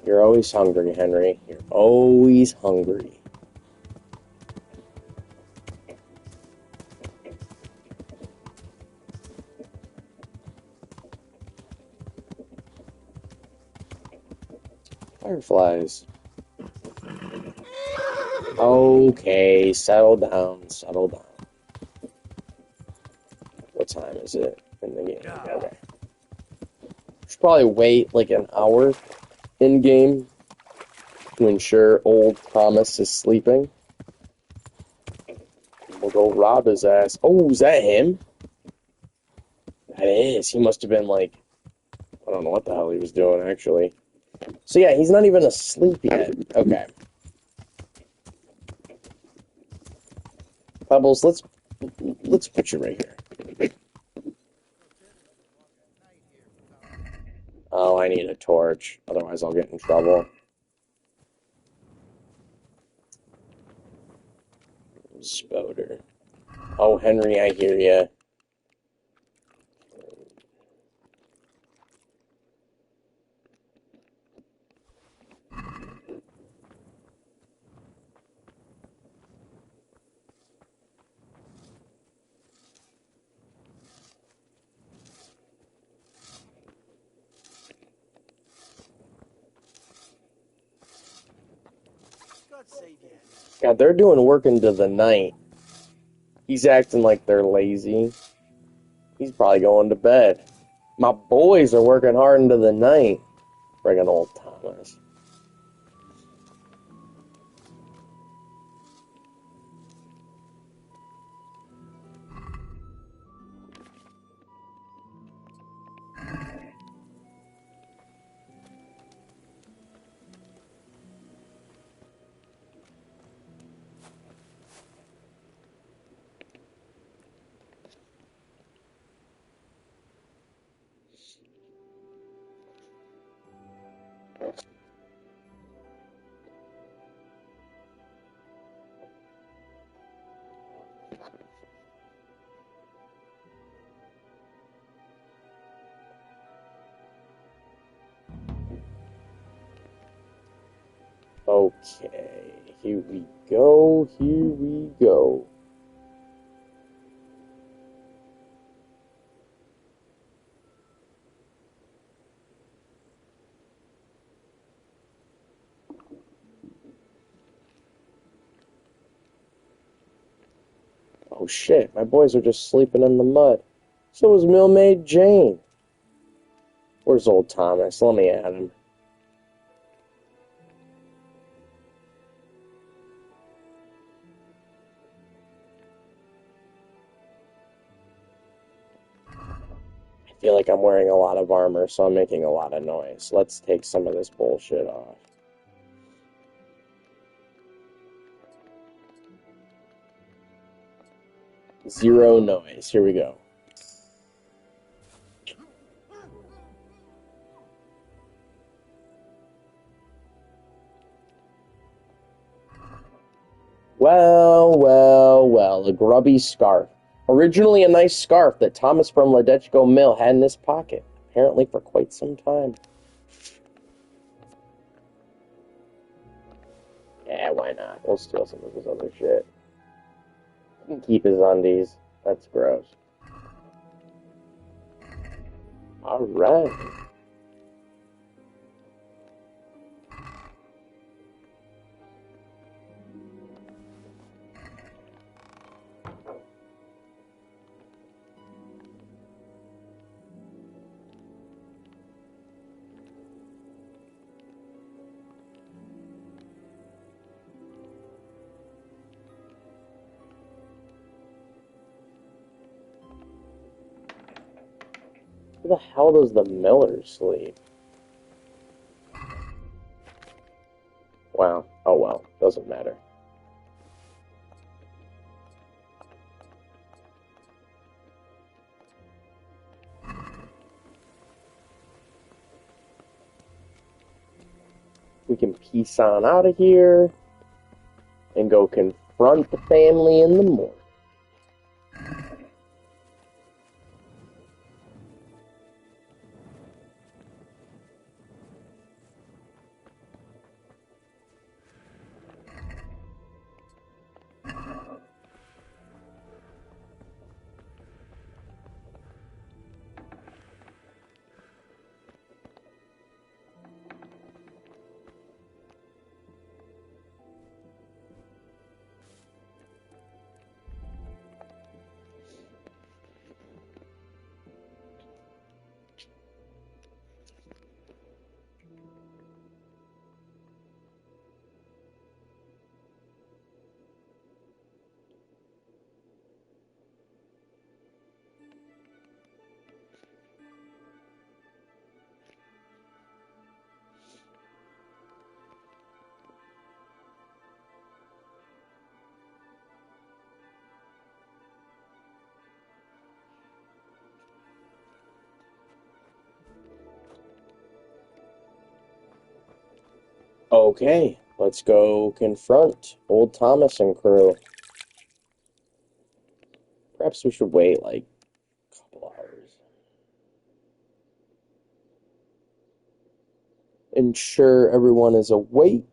You're always hungry, Henry. You're always hungry. Fireflies. Okay, settle down, settle down. What time is it in the game? Okay. Should probably wait like an hour in game to ensure old Thomas is sleeping. We'll go rob his ass. Oh, is that him? That is. He must have been like, I don't know what the hell he was doing actually. So yeah, he's not even asleep yet. Okay. Pebbles, let's put you right here. Oh, I need a torch. Otherwise I'll get in trouble. Spoder. Oh, Henry, I hear ya. God, they're doing work into the night. He's acting like they're lazy. He's probably going to bed. My boys are working hard into the night. Friggin' old Thomas. Okay, here we go, here we go. Oh shit, my boys are just sleeping in the mud. So is Milmaid Jane. Where's old Thomas? Let me at him. I feel like I'm wearing a lot of armor, so I'm making a lot of noise. Let's take some of this bullshit off. Zero noise. Here we go. Well, well, well, a grubby scarf. Originally a nice scarf that Thomas from Ledechko Mill had in his pocket, apparently for quite some time. Yeah, why not? We'll steal some of his other shit. He can keep his undies. That's gross. Alright. Where the hell does the miller sleep? Wow. Oh well. Doesn't matter. we can peace on out of here and go confront the family in the morning. Okay, let's go confront old Thomas and crew. Perhaps we should wait like a couple hours. Ensure everyone is awake.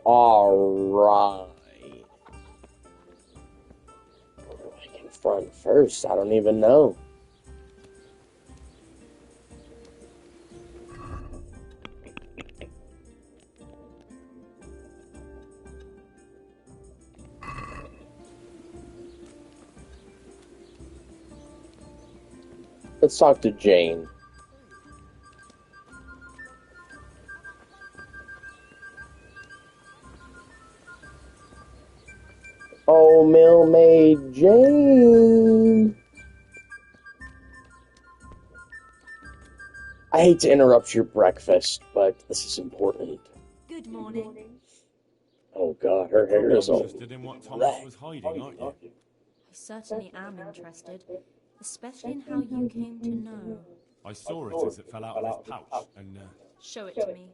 Alright. What do I confront first? I don't even know. Let's talk to Jane. Oh, Milkmaid Jane. I hate to interrupt your breakfast, but this is important. Good morning. Oh God, her hair is all Interested in what Thomas was hiding, aren't you? I certainly am interested, especially in how you came to know. I saw it as it fell out of his pouch, and Show it to me.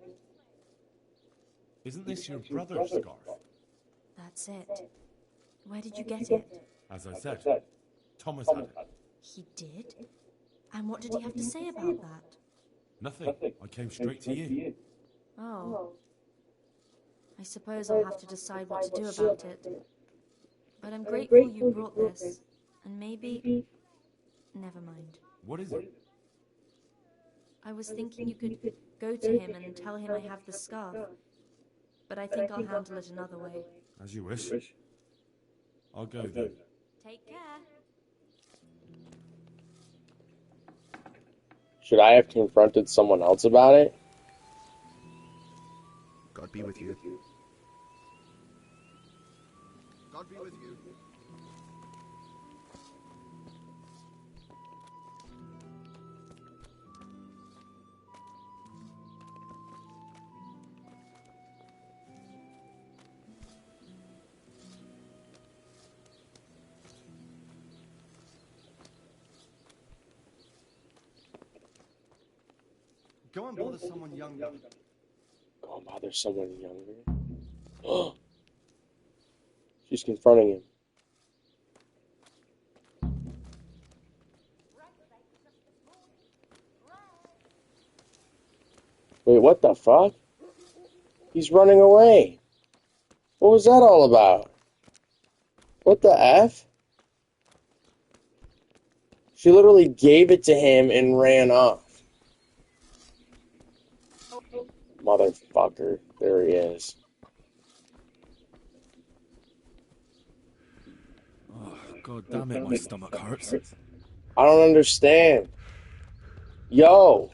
isn't this your brother's scarf? That's it. Where did you get it? As I said, Thomas had it. He did? And what did he have to say about that? Nothing. I came straight to you. Oh. I suppose I'll have to decide what to do about it. But I'm grateful you brought this. And maybe... Never mind. What is it? I was thinking you could go to him and tell him I have the scarf. But I think I'll handle it another way. As you wish. I'll go then. Take care. Should I have confronted someone else about it? God be with you. God be with you. Go and bother someone younger. Go and bother someone younger. She's confronting him. Wait, what the fuck? He's running away. What was that all about? What the F? She literally gave it to him and ran off. Motherfucker. There he is. Oh, God damn it, my stomach hurts. I don't understand. Yo.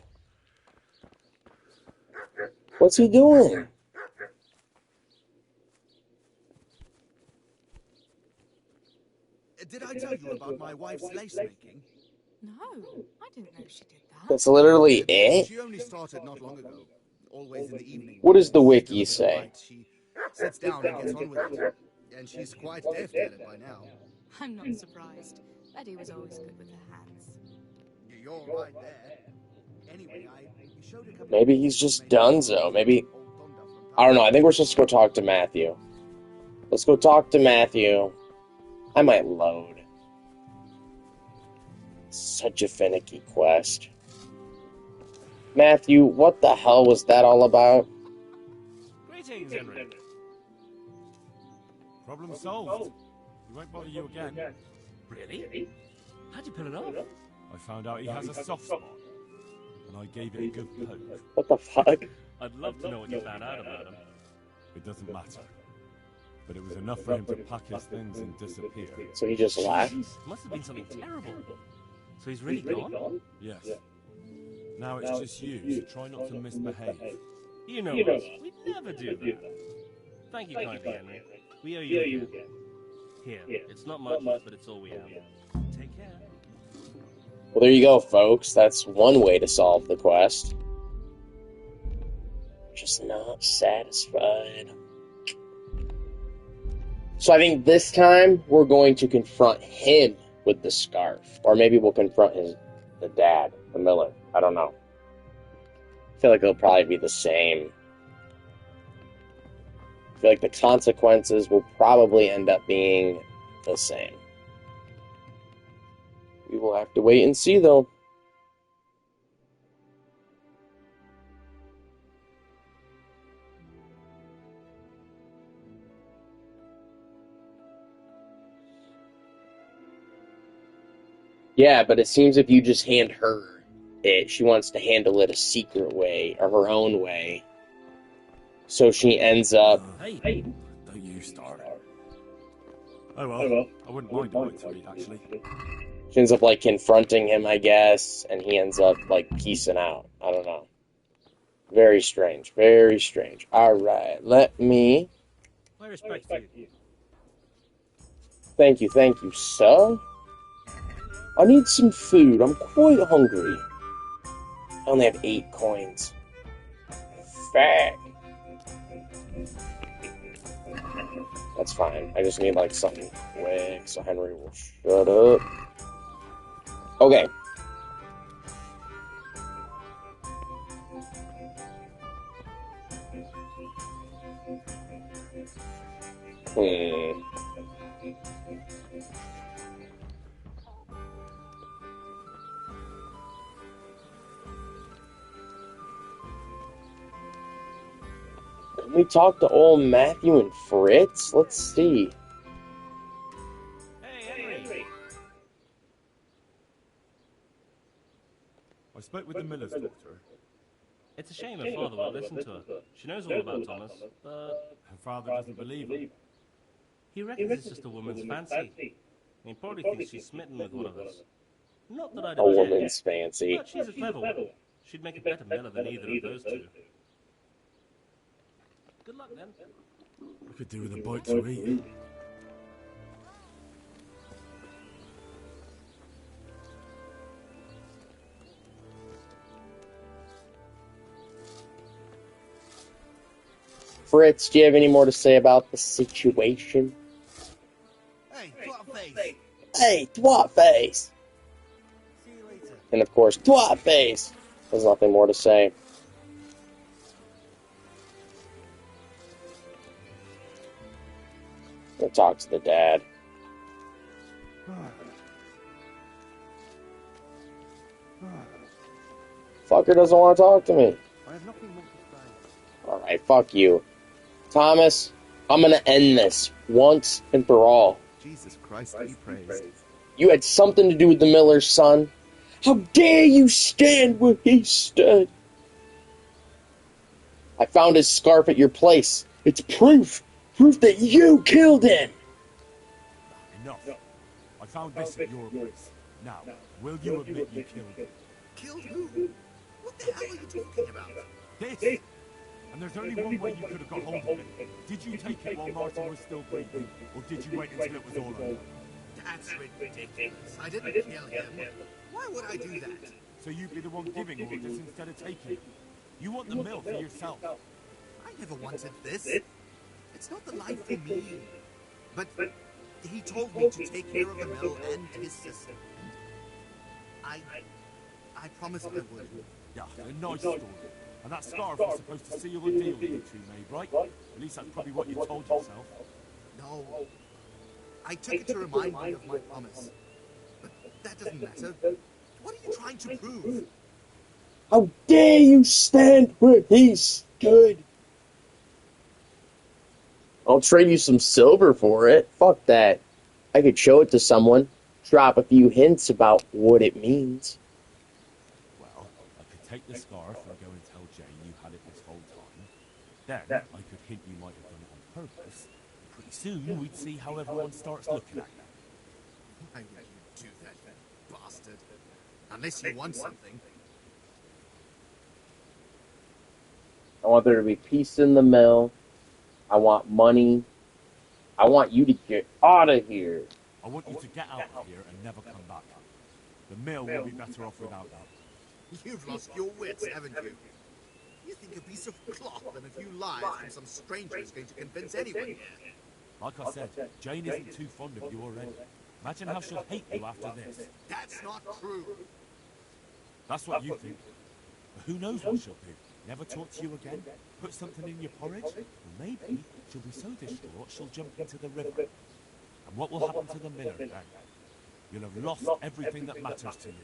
What's he doing? Did I tell you about my wife's lace making? No, I didn't know she did that. That's literally it? She only started not long ago. Always in the evening. What does the Still a wiki bit say? light, she sits down and gets on with it. And she's quite deft at it by now. I'm not surprised. Betty was always good with her hands. You're right there. Anyway, I showed a couple Maybe he's just donezo. Maybe... I don't know. I think we're supposed to go talk to Matthew. Let's go talk to Matthew. I might load. Such a finicky quest. Matthew, what the hell was that all about? Greetings, Henry. Problem solved. We won't bother you again. Really? How'd you pull it off? I found out he has a soft spot, and I gave it a good poke. What the fuck? I'd love to know what you found out about him. It doesn't matter. But it was enough for him to pack his things and disappear. So he just left? Must have been something terrible. So he's really gone? Yes. Now it's just you, so try not to misbehave. You know us. We'd never do that. Thank you kindly, Henry. We owe you again. Here, it's not much, but it's all we have. Take care. Well, there you go, folks. That's one way to solve the quest. Just not satisfied. So I think this time we're going to confront him with the scarf. Or maybe we'll confront the dad, the miller. I don't know. I feel like it'll probably be the same. I feel like the consequences will probably end up being the same. We will have to wait and see, though. Yeah, but it seems if you just hand her it, she wants to handle it a secret way, or her own way. So she ends up... Hey, don't you start. Oh well, I wouldn't mind a bite to eat, actually. She ends up, like, confronting him, I guess, and he ends up, like, peacing out. I don't know. Very strange. Very strange. Alright, let me... My respect to you. Thank you, sir. I need some food. I'm quite hungry. I only have 8 coins. Fuck. That's fine. I just need, like, something quick, so Henry will shut up. Okay. Can we talk to old Matthew and Fritz? Let's see. Hey, Henry. I spoke with the miller's daughter. It's a shame her father won't listen to her. She knows all about Thomas, but... Her father doesn't believe her. He reckons it's just a woman's fancy. He probably thinks she's smitten with one of us. Not that I'd A woman's fancy. but she's a clever one. She'd make a better miller than either of those two. Good luck, then. I could do with a bite to eat. Fritz, do you have any more to say about the situation? Hey, twat-face. Hey, twat face! See you later. And of course, twat face! There's nothing more to say. Go talk to the dad. Fucker doesn't want to talk to me. I have nothing more to say. Alright, fuck you. Thomas, I'm gonna end this once and for all. Jesus Christ, be praised. You had something to do with the miller's son. How dare you stand where he stood? I found his scarf at your place. It's proof that you killed him. Enough. I found this at your place. Now, will you admit you killed him? Killed who? What the hell are you talking about? This! And there's only one way you could have got hold of it. Did you take it while Martin was still breathing, or did you wait until it was all over? That's ridiculous. I didn't kill him. Why would I do that? So you'd be the one giving orders instead of taking them. You want the mill for yourself. I never wanted this. It's not the life for me. But he told me to take care of the mill and his sister. I promised I would. Yeah, a nice story. And that scarf was supposed to seal the deal you two made, right? At least that's probably what you told yourself. No. I took it to remind me of my promise. But that doesn't matter. What are you trying to prove? How dare you stand where he stood? I'll trade you some silver for it. Fuck that. I could show it to someone, drop a few hints about what it means. Well, I could take the scarf and go and tell Jane you had it this whole time. Then, I could hint you might have done it on purpose. Pretty soon, we'd see how everyone starts looking at you. Why would you do that, you bastard? Unless you want something. I want there to be peace in the mill. I want money. I want you to get out of here. I want you to get out of here and never come back. The mill will be better off without you. You've lost your wits, haven't you? You think a piece of cloth and a few lies from some stranger is going to convince anyone here? Like I said, Jane isn't too fond of you already. Imagine how she'll hate you after this. That's not true. That's what you think. But who knows what she'll do? Never talk to you again? Put something in your porridge? Or maybe she'll be so distraught she'll jump into the river. And what will happen to the miller then? You'll have lost everything that matters to you.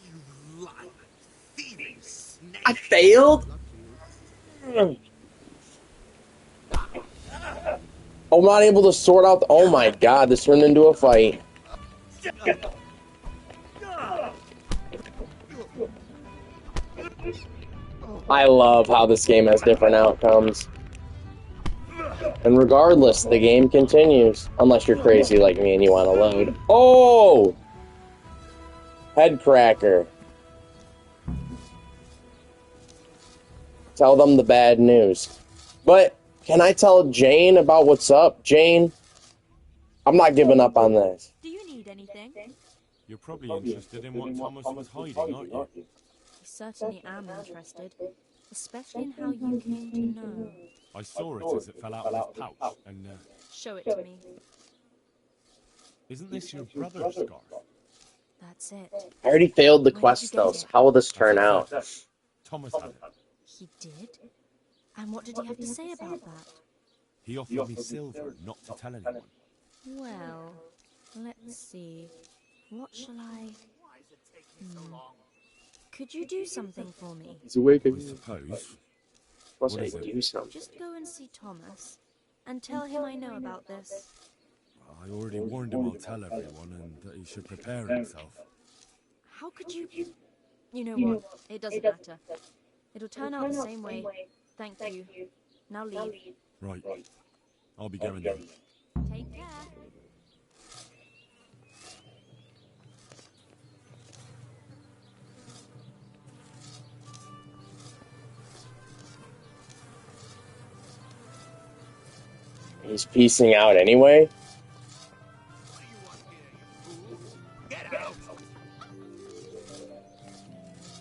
You lying, thieving snake. I failed? I'm not able to sort out oh my god, this turned into a fight. I love how this game has different outcomes. And regardless, the game continues. Unless you're crazy like me and you want to load. Oh! Head cracker. Tell them the bad news. But, can I tell Jane about what's up? Jane, I'm not giving up on this. Do you need anything? You're probably interested in what Thomas was hiding, aren't you? I certainly am interested, especially in how you came to know. I saw it as it fell out of his pouch, and, Show it to me. Isn't this your brother's scarf? That's it. I already failed the quest, though, so how will this turn out? Thomas had it. He did? And what did he have to say about that? He offered me silver not to tell anyone. Well, let's see. What shall I... Could you do something for me? He's awake I suppose. Plus, What I is it? do something. Just go and see Thomas, and tell him I know about this. I already warned him I'll tell everyone, and that he should prepare himself. How could you... You know what? It doesn't matter. It'll turn out the same way. Thank you. Now leave. Right. I'll be going then. Take care. He's piecing out anyway? What do you want here, you fool? Get out!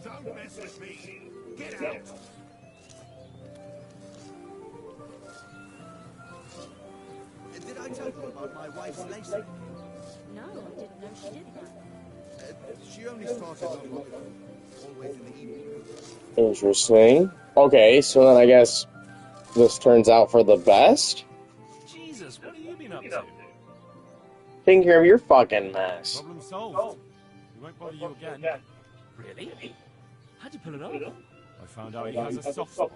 Don't mess with me! Get out! Did I tell you about my wife's lacing? No, I didn't know she did that. She only started not long ago. Always in the evening. Interesting. Okay, so then I guess this turns out for the best? Jesus, what have you been up to? Taking care of your fucking mess. Problem solved. We won't bother you again. Really? How'd you pull it off? I found out he has a soft spot,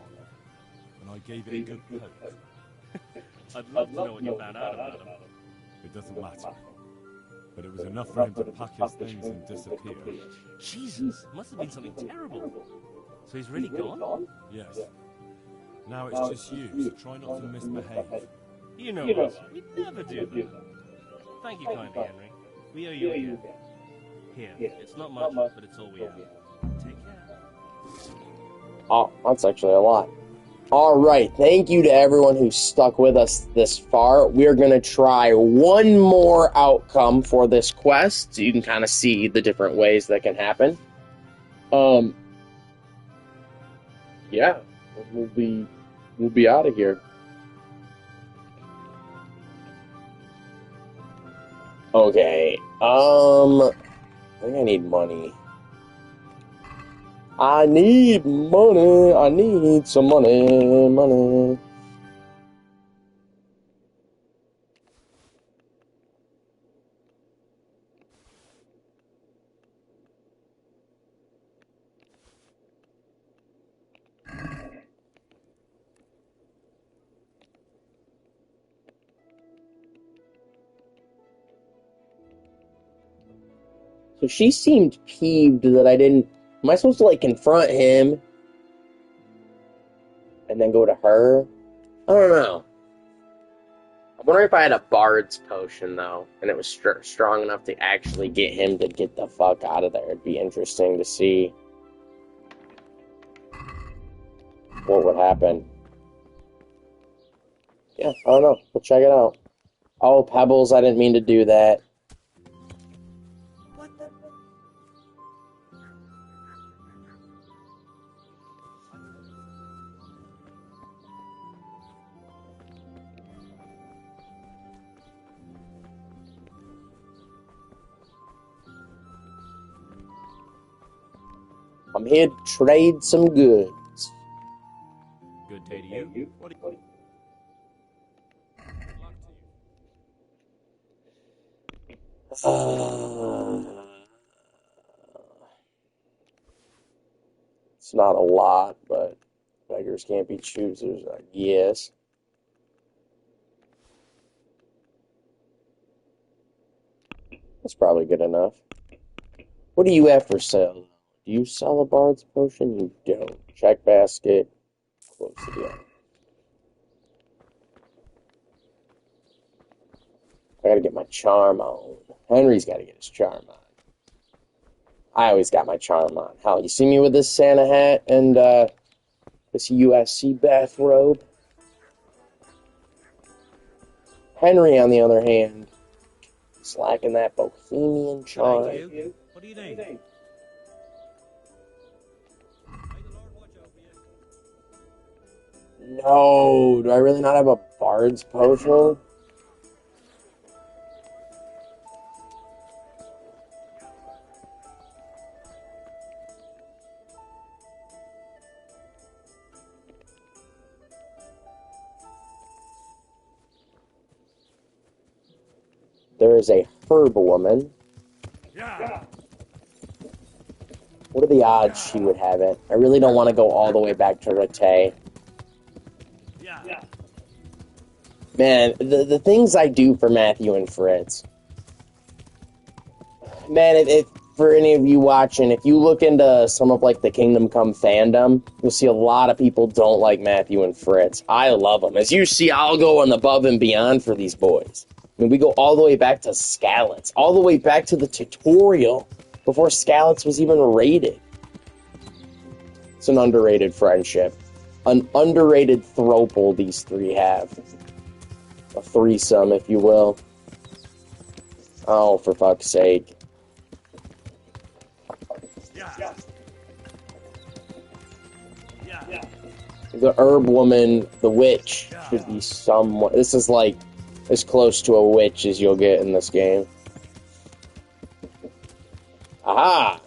and I gave it a good poke. I'd love to know what you found out about him. It doesn't matter. But it was enough for him to pack his things and disappear. Jesus, must have been something terrible. So he's really gone? Yes. Now it's just you, so try not to misbehave. You know us. We'd never do that. Thank you kindly, Henry. We owe you a gift. Here, it's not much, but it's all we have. Take care. Oh, that's actually a lot. All right, thank you to everyone who stuck with us this far. We're going to try one more outcome for this quest, so you can kind of see the different ways that can happen. Yeah, we'll be out of here. Okay, I think I need money. I need money. I need some money. So she seemed peeved that I didn't... Am I supposed to, like, confront him and then go to her? I don't know. I'm wondering if I had a bard's potion, though, and it was strong enough to actually get him to get the fuck out of there. It'd be interesting to see what would happen. Yeah, I don't know. We'll check it out. Oh, Pebbles, I didn't mean to do that. I'm here to trade some goods. Good day to you. What do you... It's not a lot, but beggars can't be choosers, I guess. That's probably good enough. What do you have for sale? Do you sell a bard's potion? You don't. Check basket. Close the deal. I gotta get my charm on. Henry's gotta get his charm on. I always got my charm on. Hell, you see me with this Santa hat and this USC bathrobe? Henry, on the other hand, is lacking that bohemian charm. Thank you. What do you need? No, do I really not have a bard's potion? There is a herb woman. Yeah. What are the odds she would have it? I really don't want to go all the way back to Rattay. Yeah. Man, the things I do for Matthew and Fritz. Man, if for any of you watching, if you look into some of like the Kingdom Come fandom, you'll see a lot of people don't like Matthew and Fritz. I love them. As you see, I'll go on above and beyond for these boys. I mean, we go all the way back to Skalitz, all the way back to the tutorial before Skalitz was even raided. It's an underrated friendship. An underrated throuple these three have. A threesome, if you will. Oh, for fuck's sake. Yeah. The herb woman, the witch, should be somewhat... This is like as close to a witch as you'll get in this game. Aha!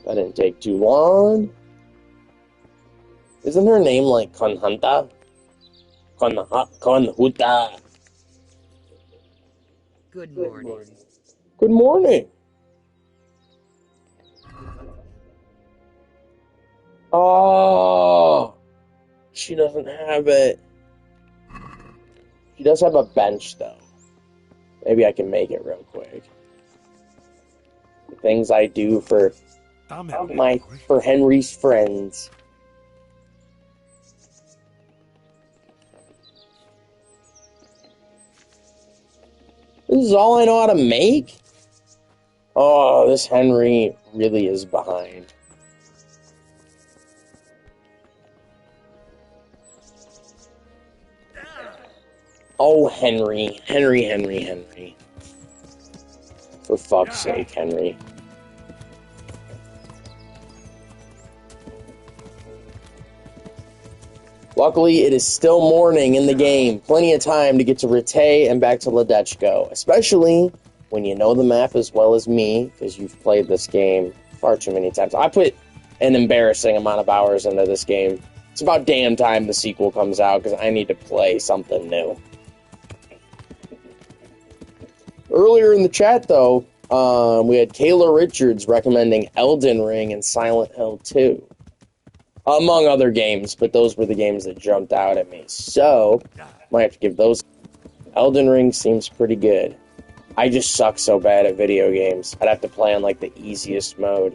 That didn't take too long. Isn't her name like Conhunta? Conhuta. Good morning. Good morning. Oh, she doesn't have it. She does have a bench, though. Maybe I can make it real quick. The things I do for Henry's friends. This is all I know how to make? Oh, this Henry really is behind. Oh, Henry. Henry. For fuck's sake, Henry. Luckily, it is still morning in the game. Plenty of time to get to Rite and back to Ledechko. Especially when you know the map as well as me, because you've played this game far too many times. I put an embarrassing amount of hours into this game. It's about damn time the sequel comes out, because I need to play something new. Earlier in the chat, though, we had Kayla Richards recommending Elden Ring and Silent Hill 2. Among other games, but those were the games that jumped out at me. So, might have to give those. Elden Ring seems pretty good. I just suck so bad at video games. I'd have to play on, like, the easiest mode.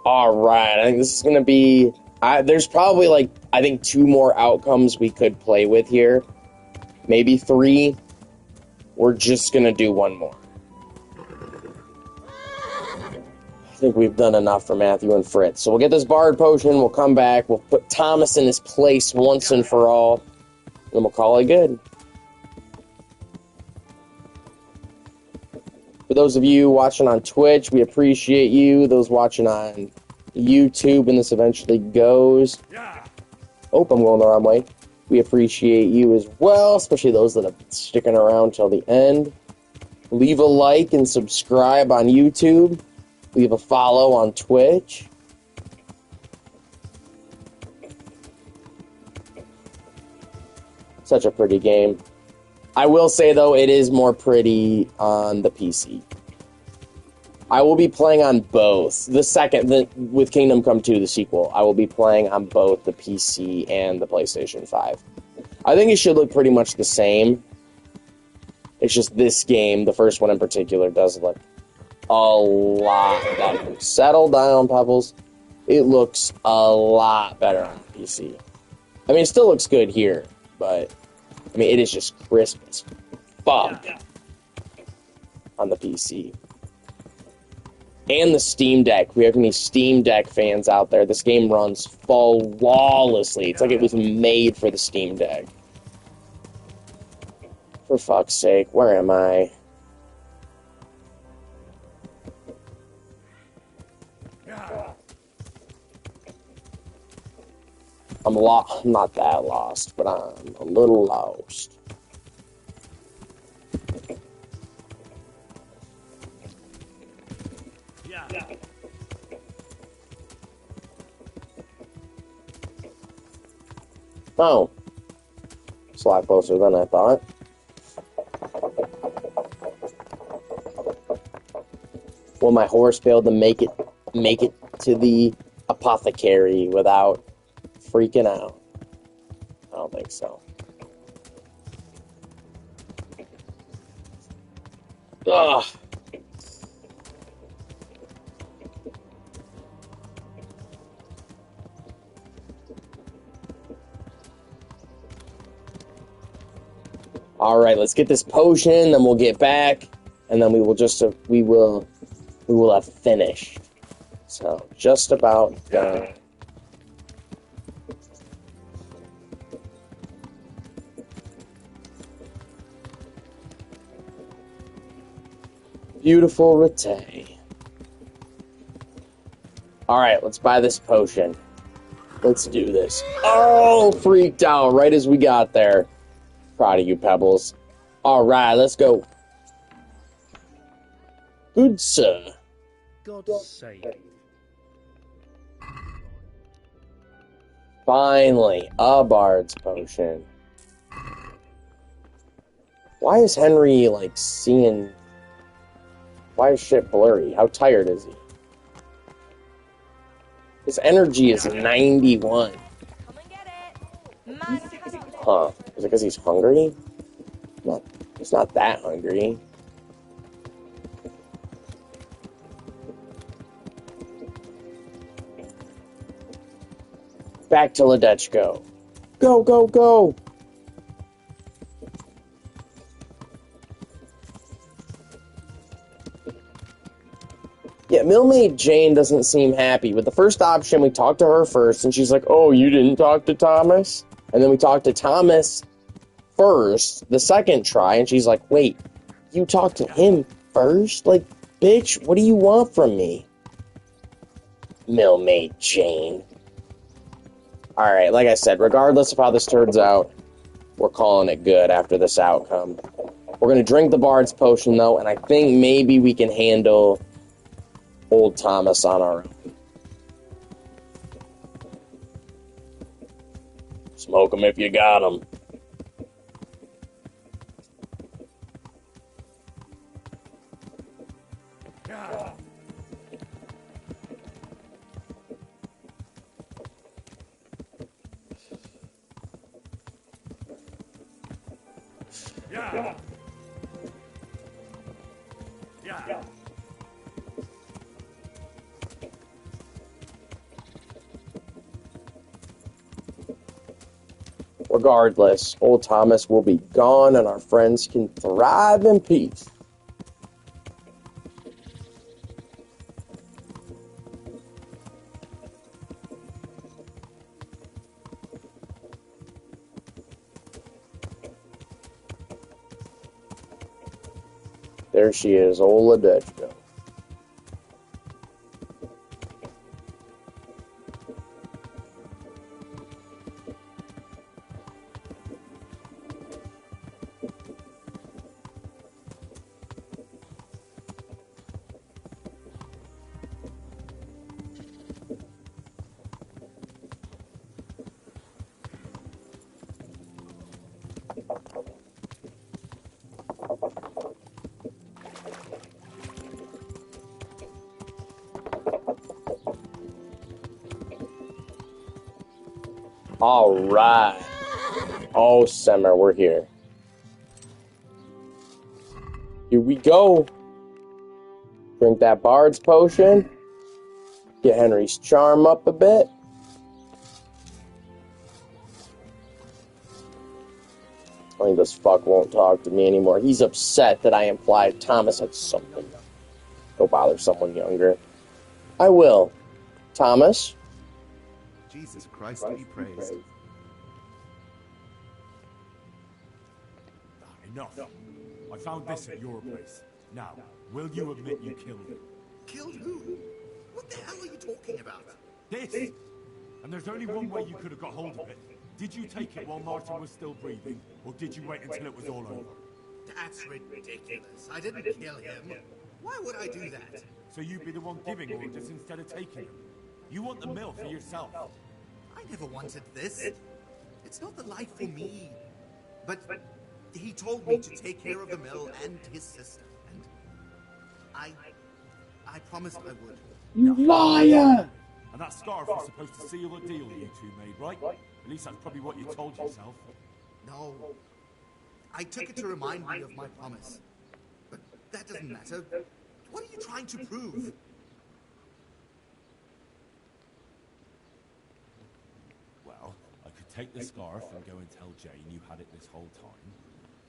Alright, I think this is going to be... there's probably, like, I think 2 more outcomes we could play with here. Maybe 3. We're just going to do 1 more. I think we've done enough for Matthew and Fritz. So we'll get this Bard Potion, we'll come back, we'll put Thomas in his place once and for all, and we'll call it good. For those of you watching on Twitch, we appreciate you. Those watching on YouTube, and this eventually goes. Oh, I'm going the wrong way. We appreciate you as well, especially those that have been sticking around till the end. Leave a like and subscribe on YouTube. Leave a follow on Twitch. Such a pretty game. I will say, though, it is more pretty on the PC. I will be playing on both. With Kingdom Come 2, the sequel, I will be playing on both the PC and the PlayStation 5. I think it should look pretty much the same. It's just this game, the first one in particular, does look a lot better. Settle down, Pebbles. It looks a lot better on the PC. I mean, it still looks good here, but... I mean, it is just crisp as fuck on the PC. And the Steam Deck. If we have any Steam Deck fans out there, this game runs flawlessly. It's like it was made for the Steam Deck. For fuck's sake, where am I? I'm not that lost, but I'm a little lost. Oh. It's a lot closer than I thought. Well, my horse failed to make it to the apothecary without freaking out. I don't think so. Ugh. All right, let's get this potion, then we'll get back, and then we will have finished. So, just about done. Beautiful Rite. Alright, let's buy this potion. Let's do this. Oh, freaked out right as we got there. Proud of you, Pebbles. Alright, let's go. Good sir. God's sake. Finally, a Bard's Potion. Why is Henry, like, seeing... Why is shit blurry? How tired is he? His energy is 91. Huh. Is it because he's hungry? No, he's not that hungry. Back to Ledechko. Go, go, go! Millmaid Jane doesn't seem happy. With the first option, we talked to her first, and she's like, oh, you didn't talk to Thomas? And then we talked to Thomas first, the second try, and she's like, wait, you talked to him first? Like, bitch, what do you want from me? Millmaid Jane. Alright, like I said, regardless of how this turns out, we're calling it good after this outcome. We're gonna drink the Bard's Potion, though, and I think maybe we can handle old Thomas on our own. Smoke him if you got him. Yeah. Yeah. Regardless, old Thomas will be gone and our friends can thrive in peace. There she is, old Ledechko. Alright. Oh, Semmer, we're here. Here we go. Drink that Bard's Potion. Get Henry's charm up a bit. I think this fuck won't talk to me anymore. He's upset that I implied Thomas had something. Go bother someone younger. I will. Thomas? Jesus Christ be praised. Enough. I found this at your place. Now, will you admit you killed him? Killed who? What the hell are you talking about? This! And there's only one way you could have got hold of it. Did you take it while Martin was still breathing, or did you wait until it was all over? That's ridiculous. I didn't kill him. Why would I do that? So you'd be the one giving orders instead of taking them. You want the mill for yourself. I never wanted this. It's not the life for me. But he told me to take care of the mill and his sister, and I promised I would. You liar! And that scarf was supposed to seal the deal you two made, right? At least that's probably what you told yourself. No. I took it to remind me of my promise. But that doesn't matter. What are you trying to prove? Well, I could take the scarf and go and tell Jane you had it this whole time.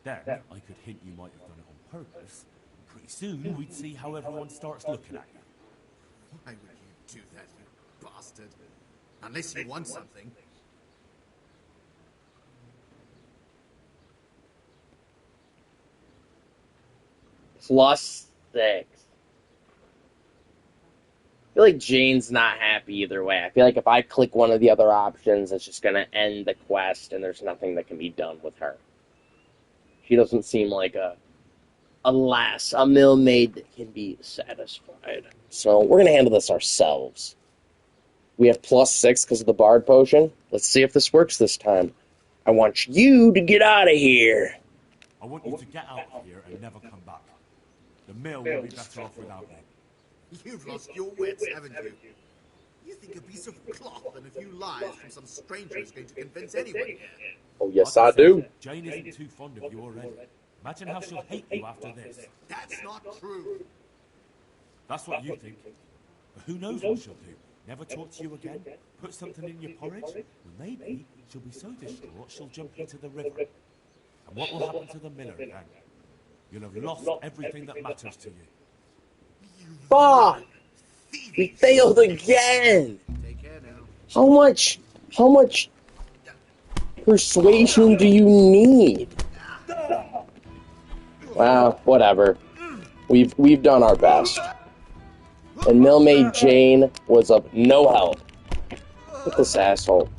Then I could hint you might have done it on purpose. Pretty soon we'd see how everyone starts looking at you. Why would you do that, you bastard? Unless you want something. +6. I feel like Jane's not happy either way. I feel like if I click one of the other options, it's just going to end the quest and there's nothing that can be done with her. She doesn't seem like a millmaid that can be satisfied. So we're going to handle this ourselves. We have +6 because of the Bard Potion. Let's see if this works this time. I want you to get out of here. I want you to get out of here and never come back. The mill will be better off without you. You've lost your wits, haven't you? You think a piece of cloth and a few lies from some stranger is going to convince anyone here? Oh, yes, I do. Jane isn't too fond of you already. Imagine how she'll hate you after this. That's not true. That's what you think. But who knows what she'll do? Never talk to you again? Put something in your porridge? Well, maybe she'll be so distraught she'll jump into the river. And what will happen to the miller then? You'll have lost everything that matters to you. Fuck! We failed again! Take care now. How much persuasion do you need? Well, whatever. We've done our best. And Milmaid Jane was of no help. Look at this asshole.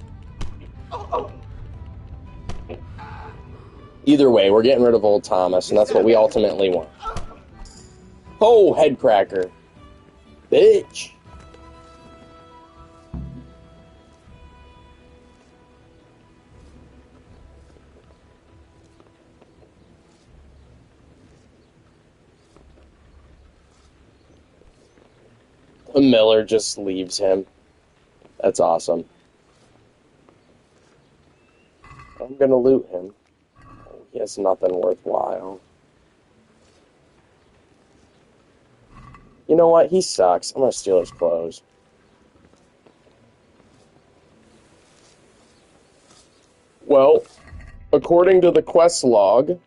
Either way, we're getting rid of old Thomas, and that's what we ultimately want. Oh, head cracker. Bitch. Miller just leaves him. That's awesome. I'm gonna loot him. He has nothing worthwhile. You know what? He sucks. I'm gonna steal his clothes. Well, according to the quest log,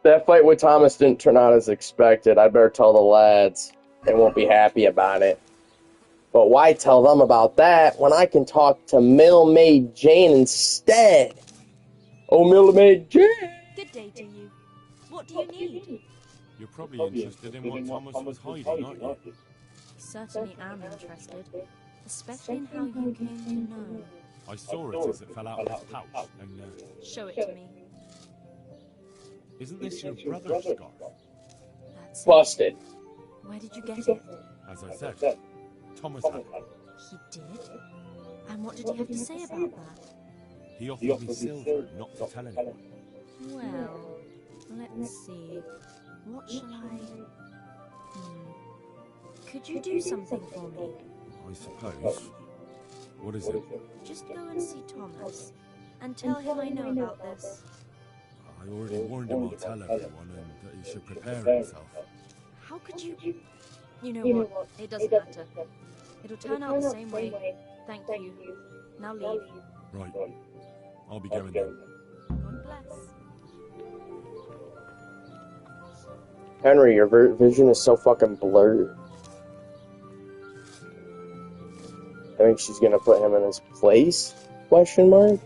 that fight with Thomas didn't turn out as expected. I better tell the lads. They won't be happy about it. But why tell them about that when I can talk to Milmaid Jane instead? Oh, Milmaid Jane! Good day to you. What do you need? You're probably interested in what Thomas was hiding, aren't you? I certainly am interested, especially in how you came to know. I saw it as it fell out of his pouch, and Show it to me. isn't this your brother's scarf? That's Busted. Where did you get it? As I said, Thomas had it. He did? And what did he have to say about that? He offered me silver not to tell anyone. Well, let's see. What shall I... Could you do something for me? I suppose. What is it? Just go and see Thomas, and tell him I know about this. I already warned him I'll tell everyone and that he should prepare himself. How could you... You know what? It doesn't matter. It'll turn out the same way. Thank you. Now leave. Right. I'll be going then. God bless. Henry, your vision is so fucking blurred. I think she's gonna put him in his place? Question mark?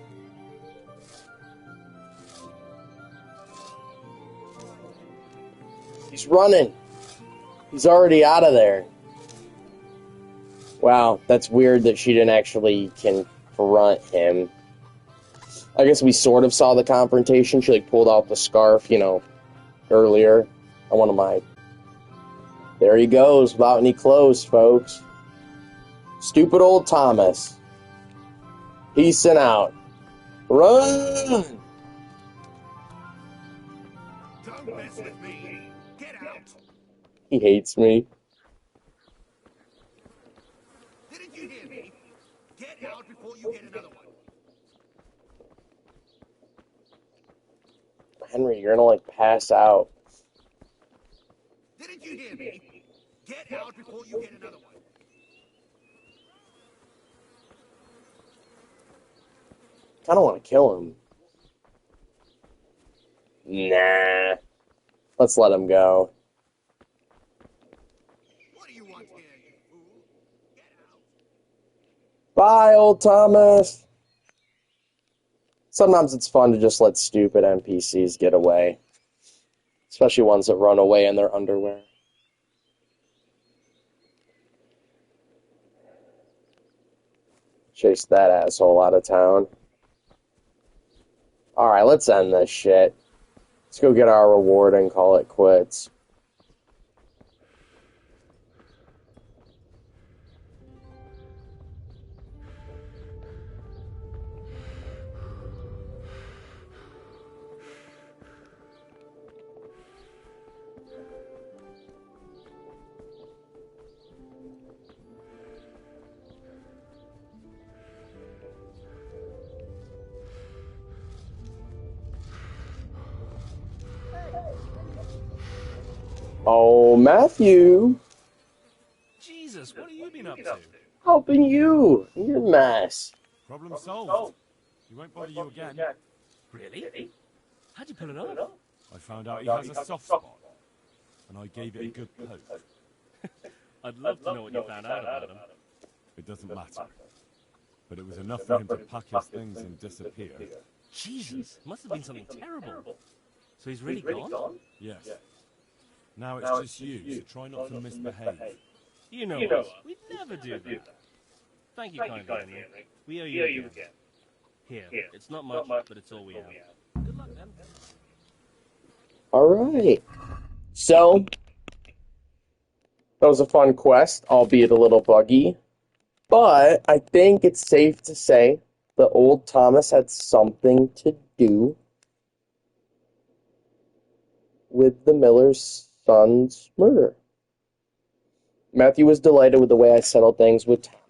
He's running. He's already out of there. Wow, that's weird that she didn't actually confront him. I guess we sort of saw the confrontation. She like pulled out the scarf, you know, earlier. I want to mind. There he goes, without any clothes, folks. Stupid old Thomas. Peacing out. Run! Don't mess with me. Get out. He hates me. Didn't you hear me? Get out before you get another one. Henry, you're gonna like pass out. Didn't you hear me? Get out before you get another one. Kinda wanna kill him. Nah. Let's let him go. What do you want here, you fool? Get out. Bye, old Thomas. Sometimes it's fun to just let stupid NPCs get away. Especially ones that run away in their underwear. Chase that asshole out of town. Alright, let's end this shit. Let's go get our reward and call it quits. Oh, Matthew! Jesus, what have you been up to? Helping you! Your mess. Problem solved. He won't bother you again. Really? How'd you pull it off? I found out he has a soft spot, and I gave it a good poke. I'd love to know what you found out about him. It doesn't matter. But it was enough for him to pack his things and disappear. Jesus, must have been something terrible. So he's really gone? Yes. Now it's just you, so try not to misbehave. You know us. We'd never do that. Thank you kindly, Henry. We owe you again. Here, it's not much, but it's all we have. Good luck, then. All right. So, that was a fun quest, albeit a little buggy. But I think it's safe to say that old Thomas had something to do with the miller's son's murder. Matthew was delighted with the way I settled things with Thomas.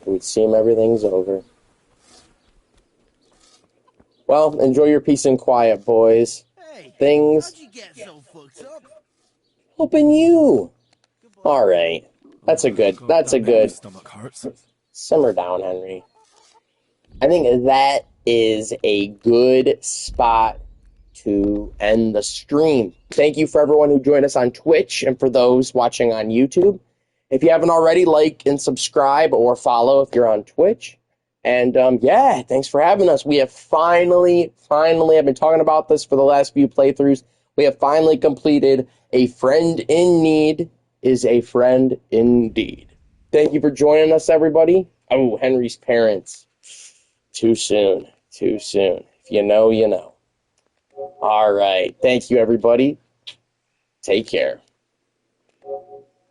It would seem everything's over. Well, enjoy your peace and quiet, boys. Hey, Things how'd you get so fucked up? helping you. All right. That's a good. Stomach hurts. Simmer down, Henry. I think that is a good spot to end the stream. Thank you for everyone who joined us on Twitch and for those watching on YouTube. If you haven't already, like and subscribe or follow if you're on Twitch. And yeah, thanks for having us. We have finally, I've been talking about this for the last few playthroughs. We have finally completed A Friend in Need is a Friend Indeed. Thank you for joining us, everybody. Oh, Henry's parents. Too soon. If you know, you know. All right. Thank you, everybody. Take care.